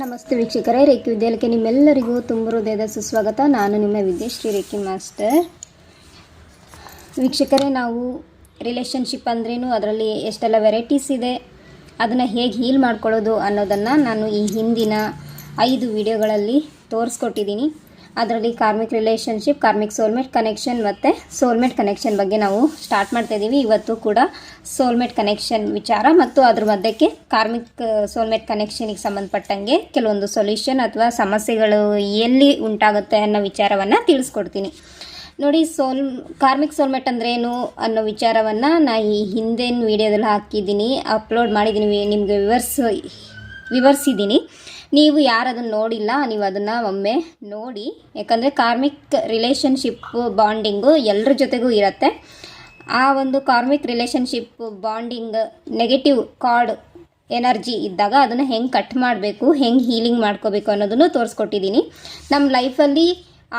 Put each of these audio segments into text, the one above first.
ನಮಸ್ತೆ ವೀಕ್ಷಕರೇ, ರೇಖಿ ವಿದ್ಯಾಲಯಕ್ಕೆ ನಿಮ್ಮೆಲ್ಲರಿಗೂ ತುಂಬ ಹೃದಯದ ಸುಸ್ವಾಗತ. ನಾನು ನಿಮ್ಮ ವಿದ್ಯಾಶ್ರೀ ರೇಖಿ ಮಾಸ್ಟರ್. ವೀಕ್ಷಕರೇ, ನಾವು ರಿಲೇಷನ್ಶಿಪ್ ಅಂದ್ರೇನು, ಅದರಲ್ಲಿ ಎಷ್ಟೆಲ್ಲ ವೆರೈಟೀಸ್ ಇದೆ, ಅದನ್ನು ಹೇಗೆ ಹೀಲ್ ಮಾಡ್ಕೊಳ್ಳೋದು ಅನ್ನೋದನ್ನು ನಾನು ಈ ಹಿಂದಿನ 5 ವಿಡಿಯೋಗಳಲ್ಲಿ ತೋರಿಸ್ಕೊಟ್ಟಿದ್ದೀನಿ. ಅದರಲ್ಲಿ karmic relationship, karmic soulmate connection ಮತ್ತು ಸೋಲ್ಮೇಟ್ ಕನೆಕ್ಷನ್ ಬಗ್ಗೆ ನಾವು ಸ್ಟಾರ್ಟ್ ಮಾಡ್ತಾ ಇದ್ದೀವಿ. ಇವತ್ತು ಕೂಡ ಸೋಲ್ಮೇಟ್ ಕನೆಕ್ಷನ್ ವಿಚಾರ ಮತ್ತು ಅದ್ರ ಮಧ್ಯಕ್ಕೆ ಕಾರ್ಮಿಕ್ ಸೋಲ್ಮೇಟ್ ಕನೆಕ್ಷನಿಗೆ ಸಂಬಂಧಪಟ್ಟಂಗೆ ಕೆಲವೊಂದು ಸೊಲ್ಯೂಷನ್ ಅಥವಾ ಸಮಸ್ಯೆಗಳು ಎಲ್ಲಿ ಉಂಟಾಗುತ್ತೆ ಅನ್ನೋ ವಿಚಾರವನ್ನು ತಿಳಿಸ್ಕೊಡ್ತೀನಿ. ನೋಡಿ, ಕಾರ್ಮಿಕ್ ಸೋಲ್ಮೇಟ್ ಅಂದ್ರೇನು ಅನ್ನೋ ವಿಚಾರವನ್ನು ನಾನು ಈ ಹಿಂದಿನ ವಿಡಿಯೋದಲ್ಲಿ ಹಾಕಿದ್ದೀನಿ, ಅಪ್ಲೋಡ್ ಮಾಡಿದ್ದೀನಿ, ನಿಮಗೆ ವಿವರಿಸಿದ್ದೀನಿ. ನೀವು ಯಾರು ಅದನ್ನು ನೋಡಿಲ್ಲ, ನೀವು ಅದನ್ನು ಒಮ್ಮೆ ನೋಡಿ. ಯಾಕಂದರೆ ಕಾರ್ಮಿಕ್ ರಿಲೇಷನ್ಶಿಪ್ ಬಾಂಡಿಂಗು ಎಲ್ಲರ ಜೊತೆಗೂ ಇರುತ್ತೆ. ಆ ಒಂದು karmic relationship bonding negative card energy ಇದ್ದಾಗ ಅದನ್ನು ಹೆಂಗೆ ಕಟ್ ಮಾಡಬೇಕು, ಹೆಂಗೆ ಹೀಲಿಂಗ್ ಮಾಡ್ಕೋಬೇಕು ಅನ್ನೋದನ್ನು ತೋರಿಸ್ಕೊಟ್ಟಿದ್ದೀನಿ. ನಮ್ಮ ಲೈಫಲ್ಲಿ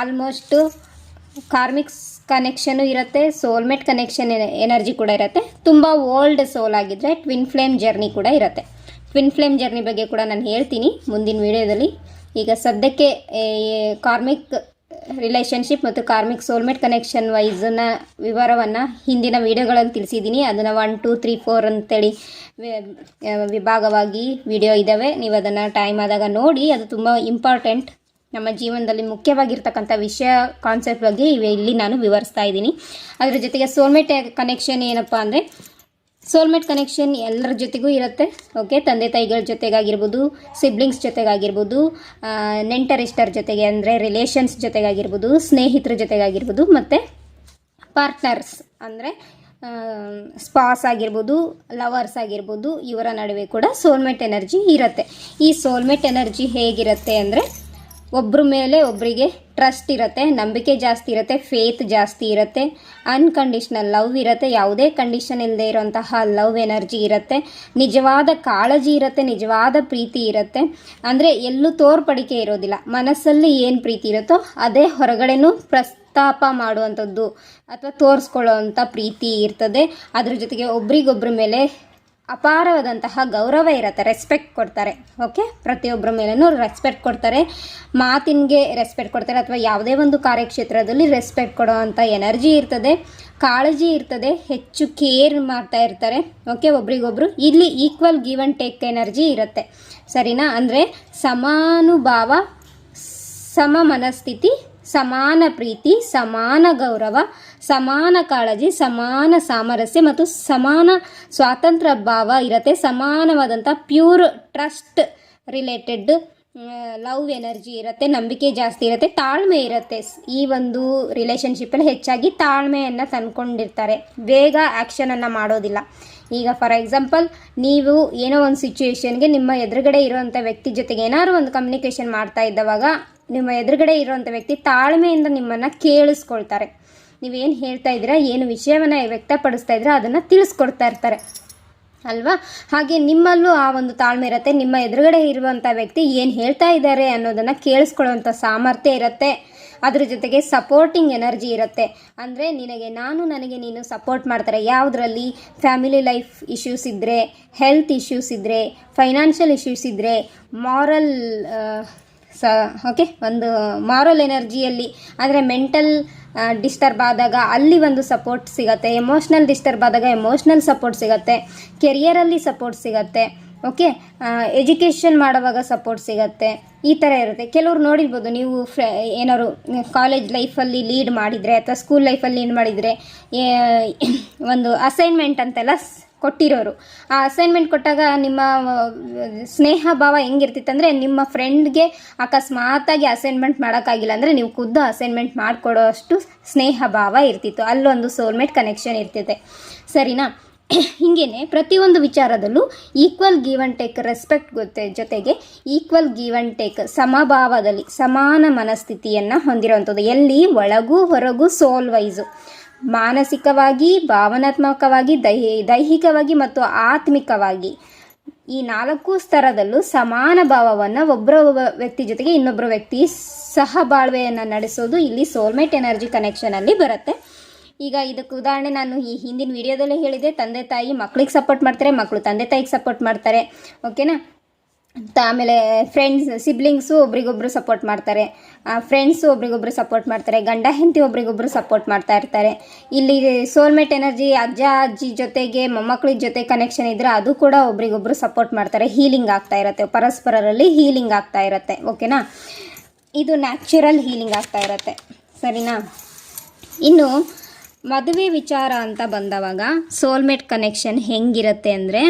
ಆಲ್ಮೋಸ್ಟು ಕಾರ್ಮಿಕ್ಸ್ ಕನೆಕ್ಷನು ಇರುತ್ತೆ, ಸೋಲ್ಮೇಟ್ ಕನೆಕ್ಷನ್ ಎನರ್ಜಿ ಕೂಡ ಇರುತ್ತೆ. ತುಂಬ ಓಲ್ಡ್ ಸೋಲ್ ಆಗಿದ್ದರೆ ಟ್ವಿನ್ ಫ್ಲೇಮ್ ಜರ್ನಿ ಕೂಡ ಇರುತ್ತೆ. ಟ್ವಿನ್ ಫ್ಲೇಮ್ ಜರ್ನಿ ಬಗ್ಗೆ ಕೂಡ ನಾನು ಹೇಳ್ತೀನಿ ಮುಂದಿನ ವಿಡಿಯೋದಲ್ಲಿ. ಈಗ ಸದ್ಯಕ್ಕೆ ಕಾರ್ಮಿಕ್ ರಿಲೇಷನ್ಶಿಪ್ ಮತ್ತು ಕಾರ್ಮಿಕ್ ಸೋಲ್ಮೇಟ್ ಕನೆಕ್ಷನ್ ವೈಸನ್ನ ವಿವರವನ್ನು ಹಿಂದಿನ ವಿಡಿಯೋಗಳಲ್ಲಿ ತಿಳಿಸಿದ್ದೀನಿ. ಅದನ್ನು 1, 2, 3, 4 ಅಂತೇಳಿ ವಿಭಾಗವಾಗಿ ವಿಡಿಯೋ ಇದ್ದಾವೆ. ನೀವು ಅದನ್ನು ಟೈಮ್ ಆದಾಗ ನೋಡಿ. ಅದು ತುಂಬ ಇಂಪಾರ್ಟೆಂಟ್, ನಮ್ಮ ಜೀವನದಲ್ಲಿ ಮುಖ್ಯವಾಗಿರ್ತಕ್ಕಂಥ ವಿಷಯ, ಕಾನ್ಸೆಪ್ಟ್ ಬಗ್ಗೆ ಇಲ್ಲಿ ನಾನು ವಿವರಿಸ್ತಾ ಇದ್ದೀನಿ. ಅದರ ಜೊತೆಗೆ ಸೋಲ್ಮೇಟ್ ಕನೆಕ್ಷನ್ ಏನಪ್ಪ ಅಂದರೆ, ಸೋಲ್ಮೇಟ್ ಕನೆಕ್ಷನ್ ಎಲ್ಲರ ಜೊತೆಗೂ ಇರುತ್ತೆ. ಓಕೆ, ತಂದೆ ತಾಯಿಗಳ ಜೊತೆಗಾಗಿರ್ಬೋದು, ಸಿಬ್ಲಿಂಗ್ಸ್ ಜೊತೆಗಾಗಿರ್ಬೋದು, ನೆಂಟರಿಷ್ಟರ ಜೊತೆಗೆ ಅಂದರೆ ರಿಲೇಷನ್ಸ್ ಜೊತೆಗಾಗಿರ್ಬೋದು, ಸ್ನೇಹಿತರ ಜೊತೆಗಾಗಿರ್ಬೋದು, ಮತ್ತು ಪಾರ್ಟ್ನರ್ಸ್ ಅಂದರೆ ಸ್ಪಾಸ್ ಆಗಿರ್ಬೋದು, ಲವರ್ಸ್ ಆಗಿರ್ಬೋದು, ಇವರ ನಡುವೆ ಕೂಡ ಸೋಲ್ಮೇಟ್ ಎನರ್ಜಿ ಇರುತ್ತೆ. ಈ ಸೋಲ್ಮೇಟ್ ಎನರ್ಜಿ ಹೇಗಿರುತ್ತೆ ಅಂದರೆ, ಒಬ್ಬರ ಮೇಲೆ ಒಬ್ಬರಿಗೆ ಟ್ರಸ್ಟ್ ಇರುತ್ತೆ, ನಂಬಿಕೆ ಜಾಸ್ತಿ ಇರುತ್ತೆ, ಫೇತ್ ಜಾಸ್ತಿ ಇರುತ್ತೆ, ಅನ್ಕಂಡೀಷ್ನಲ್ ಲವ್ ಇರುತ್ತೆ, ಯಾವುದೇ ಕಂಡೀಷನ್ ಇಲ್ಲದೆ ಇರೋಂತಹ ಲವ್ ಎನರ್ಜಿ ಇರುತ್ತೆ, ನಿಜವಾದ ಕಾಳಜಿ ಇರುತ್ತೆ, ನಿಜವಾದ ಪ್ರೀತಿ ಇರುತ್ತೆ. ಅಂದರೆ ಎಲ್ಲೂ ತೋರ್ಪಡಿಕೆ ಇರೋದಿಲ್ಲ. ಮನಸ್ಸಲ್ಲಿ ಏನು ಪ್ರೀತಿ ಇರುತ್ತೋ ಅದೇ ಹೊರಗಡೆನೂ ಪ್ರಸ್ತಾಪ ಮಾಡುವಂಥದ್ದು ಅಥವಾ ತೋರಿಸ್ಕೊಳ್ಳೋವಂಥ ಪ್ರೀತಿ ಇರ್ತದೆ. ಅದ್ರ ಜೊತೆಗೆ ಒಬ್ರಿಗೊಬ್ಬರ ಮೇಲೆ ಅಪಾರವಾದಂತಹ ಗೌರವ ಇರುತ್ತೆ, ರೆಸ್ಪೆಕ್ಟ್ ಕೊಡ್ತಾರೆ. ಓಕೆ, ಪ್ರತಿಯೊಬ್ಬರ ಮೇಲೂ ರೆಸ್ಪೆಕ್ಟ್ ಕೊಡ್ತಾರೆ, ಮಾತಿಗೆ ರೆಸ್ಪೆಕ್ಟ್ ಕೊಡ್ತಾರೆ, ಅಥವಾ ಯಾವುದೇ ಒಂದು ಕಾರ್ಯಕ್ಷೇತ್ರದಲ್ಲಿ ರೆಸ್ಪೆಕ್ಟ್ ಕೊಡೋವಂಥ ಎನರ್ಜಿ ಇರ್ತದೆ, ಕಾಳಜಿ ಇರ್ತದೆ, ಹೆಚ್ಚು ಕೇರ್ ಮಾಡ್ತಾ ಇರ್ತಾರೆ. ಓಕೆ, ಒಬ್ರಿಗೊಬ್ರು ಇಲ್ಲಿ equal give and take energy ಇರುತ್ತೆ. ಸರಿನಾ? ಅಂದರೆ ಸಮಾನುಭಾವ, ಸಮ ಮನಸ್ಥಿತಿ, ಸಮಾನ ಪ್ರೀತಿ, ಸಮಾನ ಗೌರವ, ಸಮಾನ ಕಾಳಜಿ, ಸಮಾನ ಸಾಮರಸ್ಯ ಮತ್ತು ಸಮಾನ ಸ್ವಾತಂತ್ರ್ಯ ಭಾವ ಇರುತ್ತೆ. ಸಮಾನವಾದಂಥ pure trust related love energy ಇರುತ್ತೆ, ನಂಬಿಕೆ ಜಾಸ್ತಿ ಇರುತ್ತೆ, ತಾಳ್ಮೆ ಇರುತ್ತೆ. ಈ ಒಂದು ರಿಲೇಷನ್ಶಿಪ್ಪಲ್ಲಿ ಹೆಚ್ಚಾಗಿ ತಾಳ್ಮೆಯನ್ನು ತಂದ್ಕೊಂಡಿರ್ತಾರೆ, ಬೇಗ ಆ್ಯಕ್ಷನನ್ನು ಮಾಡೋದಿಲ್ಲ. ಈಗ ಫಾರ್ ಎಕ್ಸಾಂಪಲ್, ನೀವು ಏನೋ ಒಂದು ಸಿಚುವೇಶನ್ಗೆ ನಿಮ್ಮ ಎದುರುಗಡೆ ಇರೋವಂಥ ವ್ಯಕ್ತಿ ಜೊತೆಗೆ ಏನಾದ್ರು ಒಂದು ಕಮ್ಯುನಿಕೇಷನ್ ಮಾಡ್ತಾ ಇದ್ದವಾಗ ನಿಮ್ಮ ಎದುರುಗಡೆ ಇರೋವಂಥ ವ್ಯಕ್ತಿ ತಾಳ್ಮೆಯಿಂದ ನಿಮ್ಮನ್ನು ಕೇಳಿಸ್ಕೊಳ್ತಾರೆ. ನೀವೇನು ಹೇಳ್ತಾ ಇದ್ದೀರಾ, ಏನು ವಿಷಯವನ್ನು ವ್ಯಕ್ತಪಡಿಸ್ತಾ ಇದ್ದೀರಾ ಅದನ್ನು ತಿಳಿಸ್ಕೊಡ್ತಾ ಇರ್ತಾರೆ ಅಲ್ವಾ? ಹಾಗೆ ನಿಮ್ಮಲ್ಲೂ ಆ ಒಂದು ತಾಳ್ಮೆ ಇರುತ್ತೆ. ನಿಮ್ಮ ಎದುರುಗಡೆ ಇರುವಂಥ ವ್ಯಕ್ತಿ ಏನು ಹೇಳ್ತಾ ಇದ್ದಾರೆ ಅನ್ನೋದನ್ನು ಕೇಳಿಸ್ಕೊಳ್ಳುವಂಥ ಸಾಮರ್ಥ್ಯ ಇರುತ್ತೆ. ಅದ್ರ ಜೊತೆಗೆ ಸಪೋರ್ಟಿಂಗ್ ಎನರ್ಜಿ ಇರುತ್ತೆ. ಅಂದರೆ ನಿನಗೆ ನಾನು, ನನಗೆ ನೀನು ಸಪೋರ್ಟ್ ಮಾಡ್ತಾರೆ. ಯಾವುದರಲ್ಲಿ? ಫ್ಯಾಮಿಲಿ ಲೈಫ್ ಇಶ್ಯೂಸ್ ಇದ್ದರೆ, ಹೆಲ್ತ್ ಇಶ್ಯೂಸ್ ಇದ್ದರೆ, ಫೈನಾನ್ಷಿಯಲ್ ಇಶ್ಯೂಸ್ ಇದ್ದರೆ, ಮಾರಲ್ ಓಕೆ, ಒಂದು ಮಾರಲ್ ಎನರ್ಜಿಯಲ್ಲಿ ಅಂದರೆ ಮೆಂಟಲ್ ಡಿಸ್ಟರ್ಬ್ ಆದಾಗ ಅಲ್ಲಿ ಒಂದು ಸಪೋರ್ಟ್ ಸಿಗುತ್ತೆ, ಎಮೋಷ್ನಲ್ ಡಿಸ್ಟರ್ಬ್ ಆದಾಗ ಎಮೋಷ್ನಲ್ ಸಪೋರ್ಟ್ ಸಿಗುತ್ತೆ, ಕೆರಿಯರಲ್ಲಿ ಸಪೋರ್ಟ್ ಸಿಗುತ್ತೆ. ಓಕೆ, ಎಜುಕೇಷನ್ ಮಾಡುವಾಗ ಸಪೋರ್ಟ್ ಸಿಗುತ್ತೆ. ಈ ಥರ ಇರುತ್ತೆ. ಕೆಲವ್ರು ನೋಡಿರ್ಬೋದು, ನೀವು ಏನಾದ್ರು ಕಾಲೇಜ್ ಲೈಫಲ್ಲಿ ಲೀಡ್ ಮಾಡಿದರೆ ಅಥವಾ ಸ್ಕೂಲ್ ಲೈಫಲ್ಲಿ ಲೀಡ್ ಮಾಡಿದರೆ, ಒಂದು ಅಸೈನ್ಮೆಂಟ್ ಅಂತೆಲ್ಲ ಕೊಟ್ಟಿರೋರು. ಆ ಅಸೈನ್ಮೆಂಟ್ ಕೊಟ್ಟಾಗ ನಿಮ್ಮ ಸ್ನೇಹ ಭಾವ ಹೆಂಗಿರ್ತಿತ್ತಂದರೆ, ನಿಮ್ಮ ಫ್ರೆಂಡ್ಗೆ ಅಕಸ್ಮಾತಾಗಿ ಅಸೈನ್ಮೆಂಟ್ ಮಾಡೋಕ್ಕಾಗಿಲ್ಲ ಅಂದರೆ ನೀವು ಖುದ್ದು ಅಸೈನ್ಮೆಂಟ್ ಮಾಡಿಕೊಡೋ ಅಷ್ಟು ಸ್ನೇಹ ಭಾವ ಇರ್ತಿತ್ತು. ಅಲ್ಲೊಂದು ಸೋಲ್ಮೇಟ್ ಕನೆಕ್ಷನ್ ಇರ್ತಿದೆ. ಸರಿನಾ? ಹೀಗೇನೆ ಪ್ರತಿಯೊಂದು ವಿಚಾರದಲ್ಲೂ equal give and take, respect ಜೊತೆಗೆ ಈಕ್ವಲ್ ಗಿವ್ ಆ್ಯಂಡ್ ಟೇಕ್, ಸಮಭಾವದಲ್ಲಿ ಸಮಾನ ಮನಸ್ಥಿತಿಯನ್ನು ಹೊಂದಿರುವಂಥದ್ದು. ಎಲ್ಲಿ? ಒಳಗೂ ಹೊರಗೂ, ಸೋಲ್ ವೈಸು, ಮಾನಸಿಕವಾಗಿ, ಭಾವನಾತ್ಮಕವಾಗಿ, ದೈಹಿಕವಾಗಿ ಮತ್ತು ಆತ್ಮಿಕವಾಗಿ ಈ 4 ಸ್ತರದಲ್ಲೂ ಸಮಾನ ಭಾವವನ್ನು ಒಬ್ಬರ ವ್ಯಕ್ತಿ ಜೊತೆಗೆ ಇನ್ನೊಬ್ಬರ ವ್ಯಕ್ತಿ ಸಹಬಾಳ್ವೆಯನ್ನು ನಡೆಸೋದು ಇಲ್ಲಿ ಸೋಲ್ಮೇಟ್ ಎನರ್ಜಿ ಕನೆಕ್ಷನಲ್ಲಿ ಬರುತ್ತೆ. ಈಗ ಇದಕ್ಕೆ ಉದಾಹರಣೆ ನಾನು ಈ ಹಿಂದಿನ ವಿಡಿಯೋದಲ್ಲೇ ಹೇಳಿದೆ. ತಂದೆ ತಾಯಿ ಮಕ್ಕಳಿಗೆ ಸಪೋರ್ಟ್ ಮಾಡ್ತಾರೆ, ಮಕ್ಕಳು ತಂದೆ ತಾಯಿಗೆ ಸಪೋರ್ಟ್ ಮಾಡ್ತಾರೆ. ಓಕೆನಾ? ಆಮೇಲೆ ಸಿಬ್ಲಿಂಗ್ಸು ಒಬ್ರಿಗೊಬ್ರು ಸಪೋರ್ಟ್ ಮಾಡ್ತಾರೆ, ಫ್ರೆಂಡ್ಸು ಒಬ್ರಿಗೊಬ್ರು ಸಪೋರ್ಟ್ ಮಾಡ್ತಾರೆ, ಗಂಡ ಹೆಂಡತಿ ಒಬ್ರಿಗೊಬ್ರು ಸಪೋರ್ಟ್ ಮಾಡ್ತಾ ಇರ್ತಾರೆ. ಇಲ್ಲಿ ಸೋಲ್ಮೇಟ್ ಎನರ್ಜಿ ಅಜ್ಜ ಅಜ್ಜಿ ಜೊತೆಗೆ ಮೊಮ್ಮಕ್ಕಳ ಜೊತೆ ಕನೆಕ್ಷನ್ ಇದ್ದರೆ ಅದು ಕೂಡ ಒಬ್ರಿಗೊಬ್ರು ಸಪೋರ್ಟ್ ಮಾಡ್ತಾರೆ. ಹೀಲಿಂಗ್ ಆಗ್ತಾ ಇರುತ್ತೆ, ಪರಸ್ಪರರಲ್ಲಿ ಹೀಲಿಂಗ್ ಆಗ್ತಾ ಇರುತ್ತೆ. ಓಕೆನಾ, ಇದು ನ್ಯಾಚುರಲ್ ಹೀಲಿಂಗ್ ಆಗ್ತಾ ಇರುತ್ತೆ. ಸರಿನಾ, ಇನ್ನು ಮದುವೆ ವಿಚಾರ ಅಂತ ಬಂದವಾಗ ಸೋಲ್ಮೇಟ್ ಕನೆಕ್ಷನ್ ಹೆಂಗಿರುತ್ತೆ ಅಂದರೆ,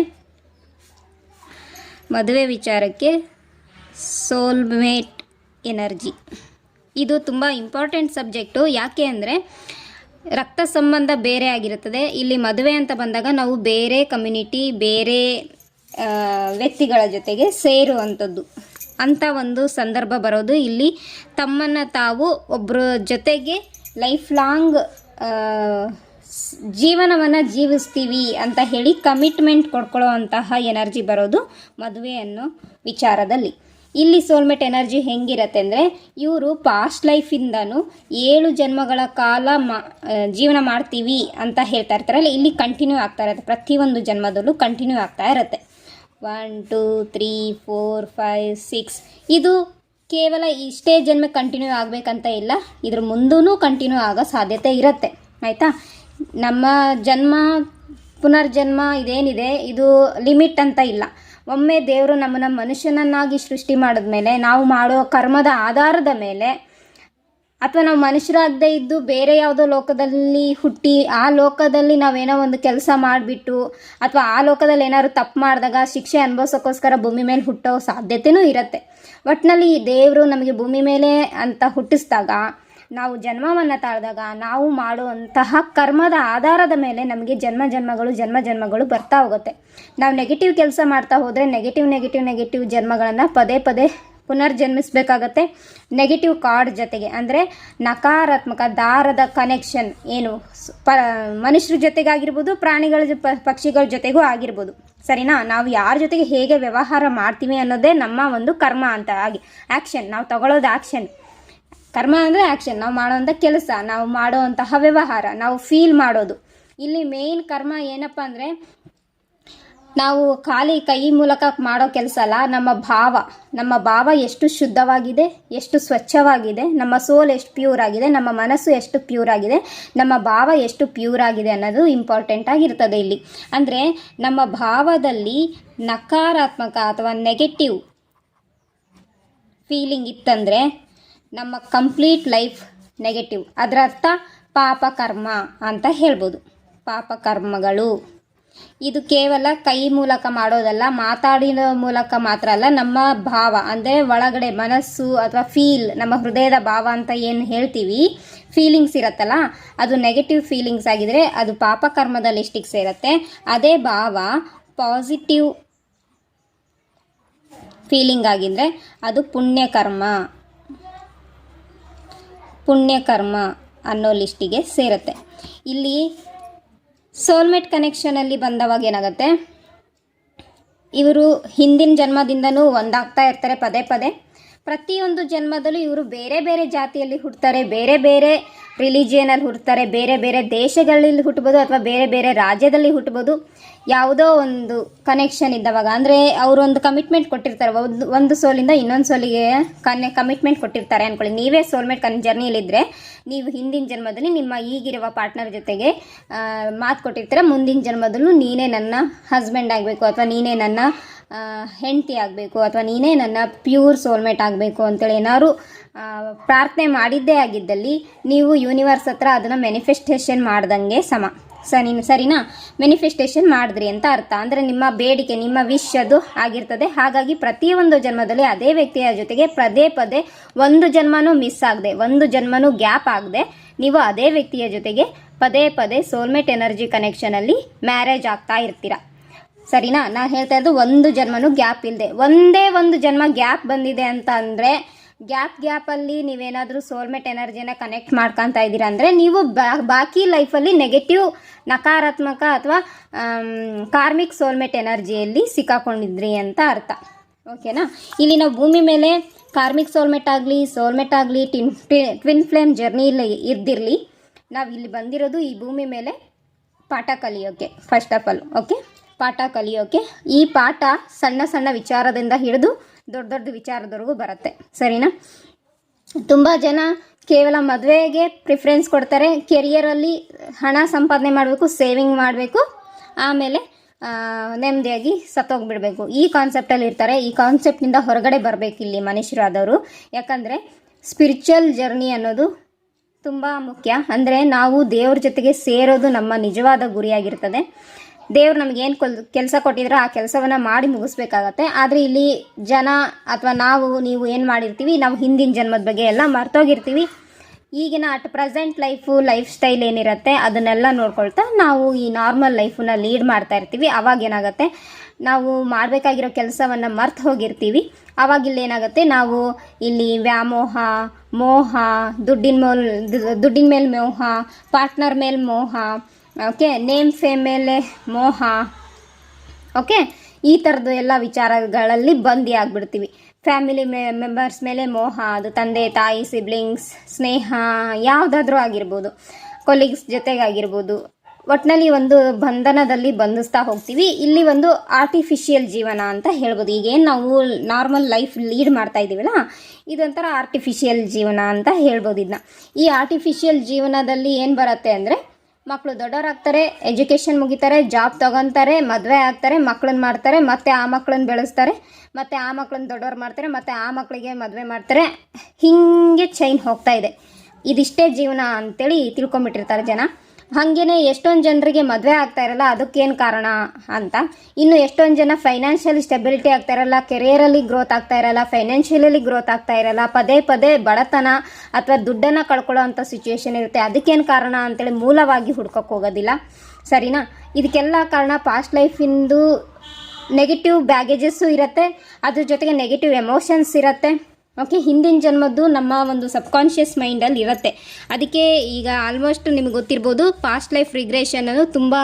ಮದುವೆ ವಿಚಾರಕ್ಕೆ ಸೋಲ್ಮೇಟ್ ಎನರ್ಜಿ ಇದು ತುಂಬ ಇಂಪಾರ್ಟೆಂಟ್ ಸಬ್ಜೆಕ್ಟು. ಯಾಕೆ ಅಂದರೆ ರಕ್ತ ಸಂಬಂಧ ಬೇರೆ ಆಗಿರುತ್ತದೆ. ಇಲ್ಲಿ ಮದುವೆ ಅಂತ ಬಂದಾಗ ನಾವು ಬೇರೆ ಕಮ್ಯುನಿಟಿ, ಬೇರೆ ವ್ಯಕ್ತಿಗಳ ಜೊತೆಗೆ ಸೇರುವಂಥದ್ದು ಅಂಥ ಒಂದು ಸಂದರ್ಭ ಬರೋದು. ಇಲ್ಲಿ ತಮ್ಮನ್ನು ತಾವು ಒಬ್ಬರ ಜೊತೆಗೆ ಲೈಫ್ ಲಾಂಗ್ ಜೀವನವನ್ನು ಜೀವಿಸ್ತೀವಿ ಅಂತ ಹೇಳಿ ಕಮಿಟ್ಮೆಂಟ್ ಕೊಡ್ಕೊಳ್ಳೋವಂತಹ ಎನರ್ಜಿ ಬರೋದು ಮದುವೆ ಅನ್ನೋ ವಿಚಾರದಲ್ಲಿ. ಇಲ್ಲಿ ಸೋಲ್ಮೇಟ್ ಎನರ್ಜಿ ಹೆಂಗಿರುತ್ತೆ ಅಂದರೆ, ಇವರು ಪಾಸ್ಟ್ ಲೈಫಿಂದನೂ 7 ಜನ್ಮಗಳ ಕಾಲ ಜೀವನ ಮಾಡ್ತೀವಿ ಅಂತ ಹೇಳ್ತಾ ಇರ್ತಾರಲ್ಲ, ಇಲ್ಲಿ ಕಂಟಿನ್ಯೂ ಆಗ್ತಾ ಇರುತ್ತೆ. ಪ್ರತಿಯೊಂದು ಜನ್ಮದಲ್ಲೂ ಕಂಟಿನ್ಯೂ ಆಗ್ತಾ ಇರುತ್ತೆ. 1 2 3 4 5 6 ಇದು ಕೇವಲ ಇಷ್ಟೇ ಜನ್ಮ ಕಂಟಿನ್ಯೂ ಆಗಬೇಕಂತ ಇಲ್ಲ, ಇದ್ರ ಮುಂದೂ ಕಂಟಿನ್ಯೂ ಆಗೋ ಸಾಧ್ಯತೆ ಇರುತ್ತೆ. ಆಯಿತಾ, ನಮ್ಮ ಜನ್ಮ ಪುನರ್ಜನ್ಮ ಇದೇನಿದೆ ಇದು ಲಿಮಿಟ್ ಅಂತ ಇಲ್ಲ. ಒಮ್ಮೆ ದೇವರು ನಮ್ಮನ್ನು ಮನುಷ್ಯನನ್ನಾಗಿ ಸೃಷ್ಟಿ ಮಾಡಿದ್ಮೇಲೆ ನಾವು ಮಾಡೋ ಕರ್ಮದ ಆಧಾರದ ಮೇಲೆ, ಅಥವಾ ನಾವು ಮನುಷ್ಯರಾಗದೇ ಇದ್ದು ಬೇರೆ ಯಾವುದೋ ಲೋಕದಲ್ಲಿ ಹುಟ್ಟಿ ಆ ಲೋಕದಲ್ಲಿ ನಾವೇನೋ ಒಂದು ಕೆಲಸ ಮಾಡಿಬಿಟ್ಟು ಅಥವಾ ಆ ಲೋಕದಲ್ಲಿ ಏನಾದ್ರು ತಪ್ಪು ಮಾಡಿದಾಗ ಶಿಕ್ಷೆ ಅನುಭವಿಸೋಕ್ಕೋಸ್ಕರ ಭೂಮಿ ಮೇಲೆ ಹುಟ್ಟೋ ಸಾಧ್ಯತೆಯೂ ಇರುತ್ತೆ. ಒಟ್ಟಿನಲ್ಲಿ ದೇವರು ನಮಗೆ ಭೂಮಿ ಮೇಲೆ ಅಂತ ಹುಟ್ಟಿಸಿದಾಗ, ನಾವು ಜನ್ಮವನ್ನು ತಾಳಿದಾಗ ನಾವು ಮಾಡುವಂತಹ ಕರ್ಮದ ಆಧಾರದ ಮೇಲೆ ನಮಗೆ ಜನ್ಮ ಜನ್ಮಗಳು ಬರ್ತಾ ಹೋಗುತ್ತೆ. ನಾವು ನೆಗೆಟಿವ್ ಕೆಲಸ ಮಾಡ್ತಾ ಹೋದರೆ ನೆಗೆಟಿವ್ ಜನ್ಮಗಳನ್ನು ಪದೇ ಪದೇ ಪುನರ್ಜನ್ಮಿಸಬೇಕಾಗತ್ತೆ. ನೆಗೆಟಿವ್ ಕಾರ್ಡ್ ಜೊತೆಗೆ ಅಂದರೆ ನಕಾರಾತ್ಮಕ ದಾರದ ಕನೆಕ್ಷನ್ ಏನು ಮನುಷ್ಯರ ಜೊತೆಗಾಗಿರ್ಬೋದು, ಪ್ರಾಣಿಗಳ ಪಕ್ಷಿಗಳ ಜೊತೆಗೂ ಆಗಿರ್ಬೋದು. ಸರಿನಾ, ನಾವು ಯಾರ ಜೊತೆಗೆ ಹೇಗೆ ವ್ಯವಹಾರ ಮಾಡ್ತೀವಿ ಅನ್ನೋದೇ ನಮ್ಮ ಒಂದು ಕರ್ಮ ಅಂತ ಆಗಿ ಆ್ಯಕ್ಷನ್. ನಾವು ತಗೊಳ್ಳೋದು ಆ್ಯಕ್ಷನ್. ಕರ್ಮ ಅಂದರೆ ಆ್ಯಕ್ಷನ್, ನಾವು ಮಾಡೋವಂಥ ಕೆಲಸ, ನಾವು ಮಾಡೋವಂತಹ ವ್ಯವಹಾರ, ನಾವು ಫೀಲ್ ಮಾಡೋದು. ಇಲ್ಲಿ ಮೇನ್ ಕರ್ಮ ಏನಪ್ಪ ಅಂದರೆ, ನಾವು ಖಾಲಿ ಕೈ ಮೂಲಕ ಮಾಡೋ ಕೆಲಸ ಅಲ್ಲ, ನಮ್ಮ ಭಾವ ಎಷ್ಟು ಶುದ್ಧವಾಗಿದೆ, ಎಷ್ಟು ಸ್ವಚ್ಛವಾಗಿದೆ, ನಮ್ಮ ಸೋಲ್ ಎಷ್ಟು ಪ್ಯೂರ್ ಆಗಿದೆ, ನಮ್ಮ ಮನಸ್ಸು ಎಷ್ಟು ಪ್ಯೂರ್ ಆಗಿದೆ, ನಮ್ಮ ಭಾವ ಎಷ್ಟು ಪ್ಯೂರ್ ಆಗಿದೆ ಅನ್ನೋದು ಇಂಪಾರ್ಟೆಂಟ್ ಆಗಿರ್ತದೆ ಇಲ್ಲಿ. ಅಂದರೆ ನಮ್ಮ ಭಾವದಲ್ಲಿ ನಕಾರಾತ್ಮಕ ಅಥವಾ ನೆಗೆಟಿವ್ ಫೀಲಿಂಗ್ ಇತ್ತಂದರೆ ನಮ್ಮ ಕಂಪ್ಲೀಟ್ ಲೈಫ್ ನೆಗೆಟಿವ್. ಅದರ ಅರ್ಥ ಪಾಪ ಕರ್ಮ ಅಂತ ಹೇಳ್ಬೋದು. ಪಾಪ ಕರ್ಮಗಳು ಇದು ಕೇವಲ ಕೈ ಮೂಲಕ ಮಾಡೋದಲ್ಲ, ಮಾತಾಡಿದ ಮೂಲಕ ಮಾತ್ರ ಅಲ್ಲ, ನಮ್ಮ ಭಾವ ಅಂದರೆ ಒಳಗಡೆ ಮನಸ್ಸು ಅಥವಾ ಫೀಲ್, ನಮ್ಮ ಹೃದಯದ ಭಾವ ಅಂತ ಏನು ಹೇಳ್ತೀವಿ, ಫೀಲಿಂಗ್ಸ್ ಇರುತ್ತಲ್ಲ, ಅದು ನೆಗೆಟಿವ್ ಫೀಲಿಂಗ್ಸ್ ಆಗಿದ್ರೆ ಅದು ಪಾಪ ಕರ್ಮದ ಲಿಸ್ಟಿಗೆ ಸೇರುತ್ತೆ. ಅದೇ ಭಾವ ಪಾಸಿಟಿವ್ ಫೀಲಿಂಗ್ ಆಗಿದ್ರೆ ಅದು ಪುಣ್ಯಕರ್ಮ ಅನ್ನೋ ಲಿಸ್ಟಿಗೆ ಸೇರುತ್ತೆ. ಇಲ್ಲಿ ಸೋಲ್ಮೇಟ್ ಕನೆಕ್ಷನಲ್ಲಿ ಬಂದವಾಗ ಏನಾಗುತ್ತೆ, ಇವರು ಹಿಂದಿನ ಜನ್ಮದಿಂದನೂ ಒಂದಾಗ್ತಾ ಇರ್ತಾರೆ ಪದೇ ಪದೇ. ಪ್ರತಿಯೊಂದು ಜನ್ಮದಲ್ಲೂ ಇವರು ಬೇರೆ ಬೇರೆ ಜಾತಿಯಲ್ಲಿ ಹುಟ್ಟುತ್ತಾರೆ, ಬೇರೆ ಬೇರೆ ರಿಲಿಜಿಯನಲ್ಲಿ ಹುಟ್ಟುತ್ತಾರೆ, ಬೇರೆ ಬೇರೆ ದೇಶಗಳಲ್ಲಿ ಹುಟ್ಟಬೋದು ಅಥವಾ ಬೇರೆ ಬೇರೆ ರಾಜ್ಯದಲ್ಲಿ ಹುಟ್ಟಬೋದು. ಯಾವುದೋ ಒಂದು ಕನೆಕ್ಷನ್ ಇದ್ದವಾಗ ಅಂದರೆ ಅವರೊಂದು ಕಮಿಟ್ಮೆಂಟ್ ಕೊಟ್ಟಿರ್ತಾರೆ, ಒಂದು ಸೋಲಿಂದ ಇನ್ನೊಂದು ಸೋಲಿಗೆ ಕಮಿಟ್ಮೆಂಟ್ ಕೊಟ್ಟಿರ್ತಾರೆ ಅಂದ್ಕೊಳ್ಳಿ. ನೀವೇ ಸೋಲ್ಮೇಟ್ ಜರ್ನಿಯಲ್ಲಿದ್ದರೆ ನೀವು ಹಿಂದಿನ ಜನ್ಮದಲ್ಲಿ ನಿಮ್ಮ ಈಗಿರುವ ಪಾರ್ಟ್ನರ್ ಜೊತೆಗೆ ಮಾತು ಕೊಟ್ಟಿರ್ತಾರೆ, ಮುಂದಿನ ಜನ್ಮದಲ್ಲೂ ನೀನೇ ನನ್ನ ಹಸ್ಬೆಂಡ್ ಆಗಬೇಕು ಅಥವಾ ನೀನೇ ನನ್ನ ಹೆಂಡತಿ ಆಗಬೇಕು ಅಥವಾ ನೀನೇ ನನ್ನ ಪ್ಯೂರ್ ಸೋಲ್ಮೇಟ್ ಆಗಬೇಕು ಅಂತೇಳಿ ಏನಾದ್ರು ಪ್ರಾರ್ಥನೆ ಮಾಡಿದ್ದೇ ಆಗಿದ್ದಲ್ಲಿ ನೀವು ಯೂನಿವರ್ಸ್ ಹತ್ರ ಅದನ್ನು ಮ್ಯಾನಿಫೆಸ್ಟೇಷನ್ ಮಾಡ್ದಂಗೆ ಸರಿನಾ? ಮ್ಯಾನಿಫೆಸ್ಟೇಷನ್ ಮಾಡಿದ್ರಿ ಅಂತ ಅರ್ಥ. ಅಂದರೆ ನಿಮ್ಮ ಬೇಡಿಕೆ, ನಿಮ್ಮ ವಿಶ್ ಅದು ಆಗಿರ್ತದೆ. ಹಾಗಾಗಿ ಪ್ರತಿಯೊಂದು ಜನ್ಮದಲ್ಲಿ ಅದೇ ವ್ಯಕ್ತಿಯ ಜೊತೆಗೆ ಪದೇ ಪದೇ ಒಂದು ಜನ್ಮನೂ ಮಿಸ್ ಆಗದೆ, ಒಂದು ಜನ್ಮನೂ ಗ್ಯಾಪ್ ಆಗದೆ ನೀವು ಅದೇ ವ್ಯಕ್ತಿಯ ಜೊತೆಗೆ ಪದೇ ಪದೇ ಸೋಲ್ಮೇಟ್ ಎನರ್ಜಿ ಕನೆಕ್ಷನಲ್ಲಿ ಮ್ಯಾರೇಜ್ ಆಗ್ತಾ ಇರ್ತೀರ. ಸರಿನಾ? ನಾನು ಹೇಳ್ತಾ ಇರೋದು ಒಂದು ಜನ್ಮನೂ ಗ್ಯಾಪ್ ಇಲ್ಲದೆ. ಒಂದೇ ಒಂದು ಜನ್ಮ ಗ್ಯಾಪ್ ಬಂದಿದೆ ಅಂತ ಅಂದರೆ ಗ್ಯಾಪಲ್ಲಿ ನೀವೇನಾದರೂ ಸೋಲ್ಮೇಟ್ ಎನರ್ಜಿನ ಕನೆಕ್ಟ್ ಮಾಡ್ಕೊತಾ ಇದ್ದೀರಾ ಅಂದರೆ ನೀವು ಬಾಕಿ ಲೈಫಲ್ಲಿ ನೆಗೆಟಿವ್, ನಕಾರಾತ್ಮಕ ಅಥವಾ ಕಾರ್ಮಿಕ್ ಸೋಲ್ಮೇಟ್ ಎನರ್ಜಿಯಲ್ಲಿ ಸಿಕ್ಕಾಕೊಂಡಿದ್ರಿ ಅಂತ ಅರ್ಥ. ಓಕೆನಾ? ಇಲ್ಲಿ ನಾವು ಭೂಮಿ ಮೇಲೆ ಕಾರ್ಮಿಕ್ ಸೋಲ್ಮೇಟ್ ಆಗಲಿ ಟ್ವಿನ್ ಫ್ಲೇಮ್ ಜರ್ನಿಯಲ್ಲಿ ಇದ್ದಿರಲಿ, ನಾವು ಇಲ್ಲಿ ಬಂದಿರೋದು ಈ ಭೂಮಿ ಮೇಲೆ ಪಾಠ ಕಲಿಯೋಕ್ಕೆ ಫಸ್ಟ್ ಆಫ್ ಆಲ್. ಓಕೆ, ಪಾಠ ಕಲಿಯೋಕೆ. ಈ ಪಾಠ ಸಣ್ಣ ಸಣ್ಣ ವಿಚಾರದಿಂದ ಹಿಡಿದು ದೊಡ್ಡ ದೊಡ್ಡ ವಿಚಾರದವರೆಗೂ ಬರುತ್ತೆ, ಸರಿನಾ? ತುಂಬ ಜನ ಕೇವಲ ಮದುವೆಗೆ ಪ್ರಿಫರೆನ್ಸ್ ಕೊಡ್ತಾರೆ. ಕೆರಿಯರಲ್ಲಿ ಹಣ ಸಂಪಾದನೆ ಮಾಡಬೇಕು, ಸೇವಿಂಗ್ ಮಾಡಬೇಕು, ಆಮೇಲೆ ನೆಮ್ಮದಿಯಾಗಿ ಸತ್ತೋಗ್ಬಿಡಬೇಕು, ಈ ಕಾನ್ಸೆಪ್ಟಲ್ಲಿ ಇರ್ತಾರೆ. ಈ ಕಾನ್ಸೆಪ್ಟಿಂದ ಹೊರಗಡೆ ಬರಬೇಕು ಇಲ್ಲಿ ಮನುಷ್ಯರಾದವರು. ಯಾಕಂದರೆ ಸ್ಪಿರಿಚುವಲ್ ಜರ್ನಿ ಅನ್ನೋದು ತುಂಬ ಮುಖ್ಯ. ಅಂದರೆ ನಾವು ದೇವ್ರ ಜೊತೆಗೆ ಸೇರೋದು ನಮ್ಮ ನಿಜವಾದ ಗುರಿಯಾಗಿರ್ತದೆ. ದೇವ್ರು ನಮಗೇನು ಕೆಲಸ ಕೊಟ್ಟಿದ್ರೆ ಆ ಕೆಲಸವನ್ನು ಮಾಡಿ ಮುಗಿಸ್ಬೇಕಾಗತ್ತೆ. ಆದರೆ ಇಲ್ಲಿ ಜನ ಅಥವಾ ನೀವು ಏನು ಮಾಡಿರ್ತೀವಿ, ನಾವು ಹಿಂದಿನ ಜನ್ಮದ ಬಗ್ಗೆ ಎಲ್ಲ ಮರ್ತೋಗಿರ್ತೀವಿ. ಈಗಿನ ಪ್ರೆಸೆಂಟ್ ಲೈಫ್ ಸ್ಟೈಲ್ ಏನಿರುತ್ತೆ ಅದನ್ನೆಲ್ಲ ನೋಡ್ಕೊಳ್ತಾ ನಾವು ಈ ನಾರ್ಮಲ್ ಲೈಫನ್ನ ಲೀಡ್ ಮಾಡ್ತಾ ಇರ್ತೀವಿ. ಅವಾಗ ಏನಾಗುತ್ತೆ, ನಾವು ಮಾಡಬೇಕಾಗಿರೋ ಕೆಲಸವನ್ನು ಮರ್ತು ಹೋಗಿರ್ತೀವಿ. ಆವಾಗ ಇಲ್ಲಿ ಏನಾಗುತ್ತೆ, ನಾವು ಇಲ್ಲಿ ವ್ಯಾಮೋಹ, ಮೋಹ, ದುಡ್ಡಿನ ಮೇಲೆ ಮೋಹ, ಪಾರ್ಟ್ನರ್ ಮೇಲೆ ಮೋಹ, ಓಕೆ, ನೇಮ್ ಫೇಮ್ ಮೇಲೆ ಮೋಹ, ಓಕೆ, ಈ ಥರದ್ದು ಎಲ್ಲ ವಿಚಾರಗಳಲ್ಲಿ ಬಂದಿ ಆಗಿಬಿಡ್ತೀವಿ. ಫ್ಯಾಮಿಲಿ ಮೆಂಬರ್ಸ್ ಮೇಲೆ ಮೋಹ, ಅದು ತಂದೆ ತಾಯಿ, ಸಿಬ್ಲಿಂಗ್ಸ್, ಸ್ನೇಹ ಯಾವುದಾದ್ರೂ ಆಗಿರ್ಬೋದು, ಕೊಲೀಗ್ಸ್ ಜೊತೆಗಾಗಿರ್ಬೋದು, ಒಟ್ಟಿನಲ್ಲಿ ಒಂದು ಬಂಧನದಲ್ಲಿ ಬಂಧಿಸ್ತಾ ಹೋಗ್ತೀವಿ. ಇಲ್ಲಿ ಒಂದು ಆರ್ಟಿಫಿಷಿಯಲ್ ಜೀವನ ಅಂತ ಹೇಳ್ಬೋದು. ಈಗೇನು ನಾವು ನಾರ್ಮಲ್ ಲೈಫ್ ಲೀಡ್ ಮಾಡ್ತಾ ಇದ್ದೀವಲ್ಲ, ಇದೊಂಥರ ಆರ್ಟಿಫಿಷಿಯಲ್ ಜೀವನ ಅಂತ ಹೇಳ್ಬೋದು ಇದನ್ನ. ಈ ಆರ್ಟಿಫಿಷಿಯಲ್ ಜೀವನದಲ್ಲಿ ಏನು ಬರುತ್ತೆ ಅಂದರೆ, ಮಕ್ಕಳು ದೊಡ್ಡವರಾಗ್ತಾರೆ, ಎಜುಕೇಷನ್ ಮುಗಿತಾರೆ, ಜಾಬ್ ತೊಗೊತಾರೆ, ಮದುವೆ ಆಗ್ತಾರೆ, ಮಕ್ಕಳನ್ನ ಮಾಡ್ತಾರೆ, ಮತ್ತು ಆ ಮಕ್ಕಳನ್ನ ಬೆಳೆಸ್ತಾರೆ, ಮತ್ತು ಆ ಮಕ್ಕಳನ್ನ ದೊಡ್ಡವ್ರು ಮಾಡ್ತಾರೆ, ಮತ್ತು ಆ ಮಕ್ಕಳಿಗೆ ಮದುವೆ ಮಾಡ್ತಾರೆ. ಹೀಗೆ ಚೈನ್ ಹೋಗ್ತಾ ಇದೆ. ಇದಿಷ್ಟೇ ಜೀವನ ಅಂತೇಳಿ ತಿಳ್ಕೊಂಬಿಟ್ಟಿರ್ತಾರೆ ಜನ. ಹಾಗೇ ಎಷ್ಟೊಂದು ಜನರಿಗೆ ಮದುವೆ ಆಗ್ತಾ ಇರಲ್ಲ, ಅದಕ್ಕೇನು ಕಾರಣ ಅಂತ. ಇನ್ನು ಎಷ್ಟೊಂದು ಜನ ಫೈನಾನ್ಷಿಯಲಿ ಸ್ಟೆಬಿಲಿಟಿ ಆಗ್ತಾ ಇರಲ್ಲ, ಕೆರಿಯರಲ್ಲಿ ಗ್ರೋತ್ ಆಗ್ತಾ ಇರಲ್ಲ, ಫೈನಾನ್ಷಿಯಲಿ ಗ್ರೋತ್ ಆಗ್ತಾ ಇರಲ್ಲ, ಪದೇ ಪದೇ ಬಡತನ ಅಥವಾ ದುಡ್ಡನ್ನು ಕಳ್ಕೊಳ್ಳೋ ಅಂಥ ಸಿಚುವೇಶನ್ ಇರುತ್ತೆ. ಅದಕ್ಕೇನು ಕಾರಣ ಅಂತೇಳಿ ಮೂಲವಾಗಿ ಹುಡ್ಕೋಕ್ಕೆ ಹೋಗೋದಿಲ್ಲ, ಸರಿನಾ? ಇದಕ್ಕೆಲ್ಲ ಕಾರಣ ಪಾಸ್ಟ್ ಲೈಫಿಂದು ನೆಗೆಟಿವ್ ಬ್ಯಾಗೇಜಸ್ಸು ಇರುತ್ತೆ, ಅದ್ರ ಜೊತೆಗೆ ನೆಗೆಟಿವ್ ಎಮೋಷನ್ಸ್ ಇರುತ್ತೆ. ಓಕೆ, ಹಿಂದಿನ ಜನ್ಮದ್ದು ನಮ್ಮ ಒಂದು ಸಬ್ಕಾನ್ಷಿಯಸ್ ಮೈಂಡಲ್ಲಿ ಇರುತ್ತೆ. ಅದಕ್ಕೆ ಈಗ ಆಲ್ಮೋಸ್ಟ್ ನಿಮ್ಗೆ ಗೊತ್ತಿರ್ಬೋದು, ಪಾಸ್ಟ್ ಲೈಫ್ ರಿಗ್ರೆಷನ್ ಅನ್ನೋದು ತುಂಬ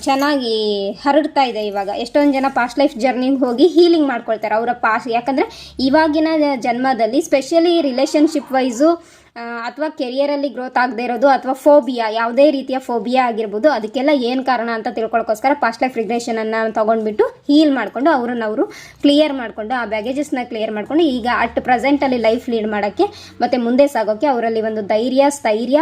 ಚೆನ್ನಾಗಿ ಹರಡ್ತಾ ಇದೆ ಇವಾಗ. ಎಷ್ಟೊಂದು ಜನ ಪಾಸ್ಟ್ ಲೈಫ್ ಜರ್ನಿಗೆ ಹೋಗಿ ಹೀಲಿಂಗ್ ಮಾಡ್ಕೊಳ್ತಾರೆ ಅವರ ಯಾಕಂದರೆ ಇವಾಗಿನ ಜನ್ಮದಲ್ಲಿ ಸ್ಪೆಷಲಿ ರಿಲೇಷನ್ಶಿಪ್ ವೈಸು ಅಥವಾ ಕೆರಿಯರಲ್ಲಿ ಗ್ರೋತ್ ಆಗದೆ ಇರೋದು, ಅಥವಾ ಫೋಬಿಯಾ, ಯಾವುದೇ ರೀತಿಯ ಫೋಬಿಯಾ ಆಗಿರ್ಬೋದು, ಅದಕ್ಕೆಲ್ಲ ಏನು ಕಾರಣ ಅಂತ ತಿಳ್ಕೊಳ್ಳೋಕ್ಕೋಸ್ಕರ ಪಾಸ್ಟ್ ಲೈಫ್ ರಿಗ್ರೆಷನನ್ನು ತೊಗೊಂಡ್ಬಿಟ್ಟು ಹೀಲ್ ಮಾಡಿಕೊಂಡು ಅವರು ಕ್ಲಿಯರ್ ಮಾಡಿಕೊಂಡು, ಆ ಬ್ಯಾಗೇಜಸ್ನ ಕ್ಲಿಯರ್ ಮಾಡಿಕೊಂಡು ಈಗ ಪ್ರೆಸೆಂಟಲ್ಲಿ ಲೈಫ್ ಲೀಡ್ ಮಾಡೋಕ್ಕೆ ಮತ್ತು ಮುಂದೆ ಸಾಗೋಕ್ಕೆ ಅವರಲ್ಲಿ ಒಂದು ಧೈರ್ಯ, ಸ್ಥೈರ್ಯ,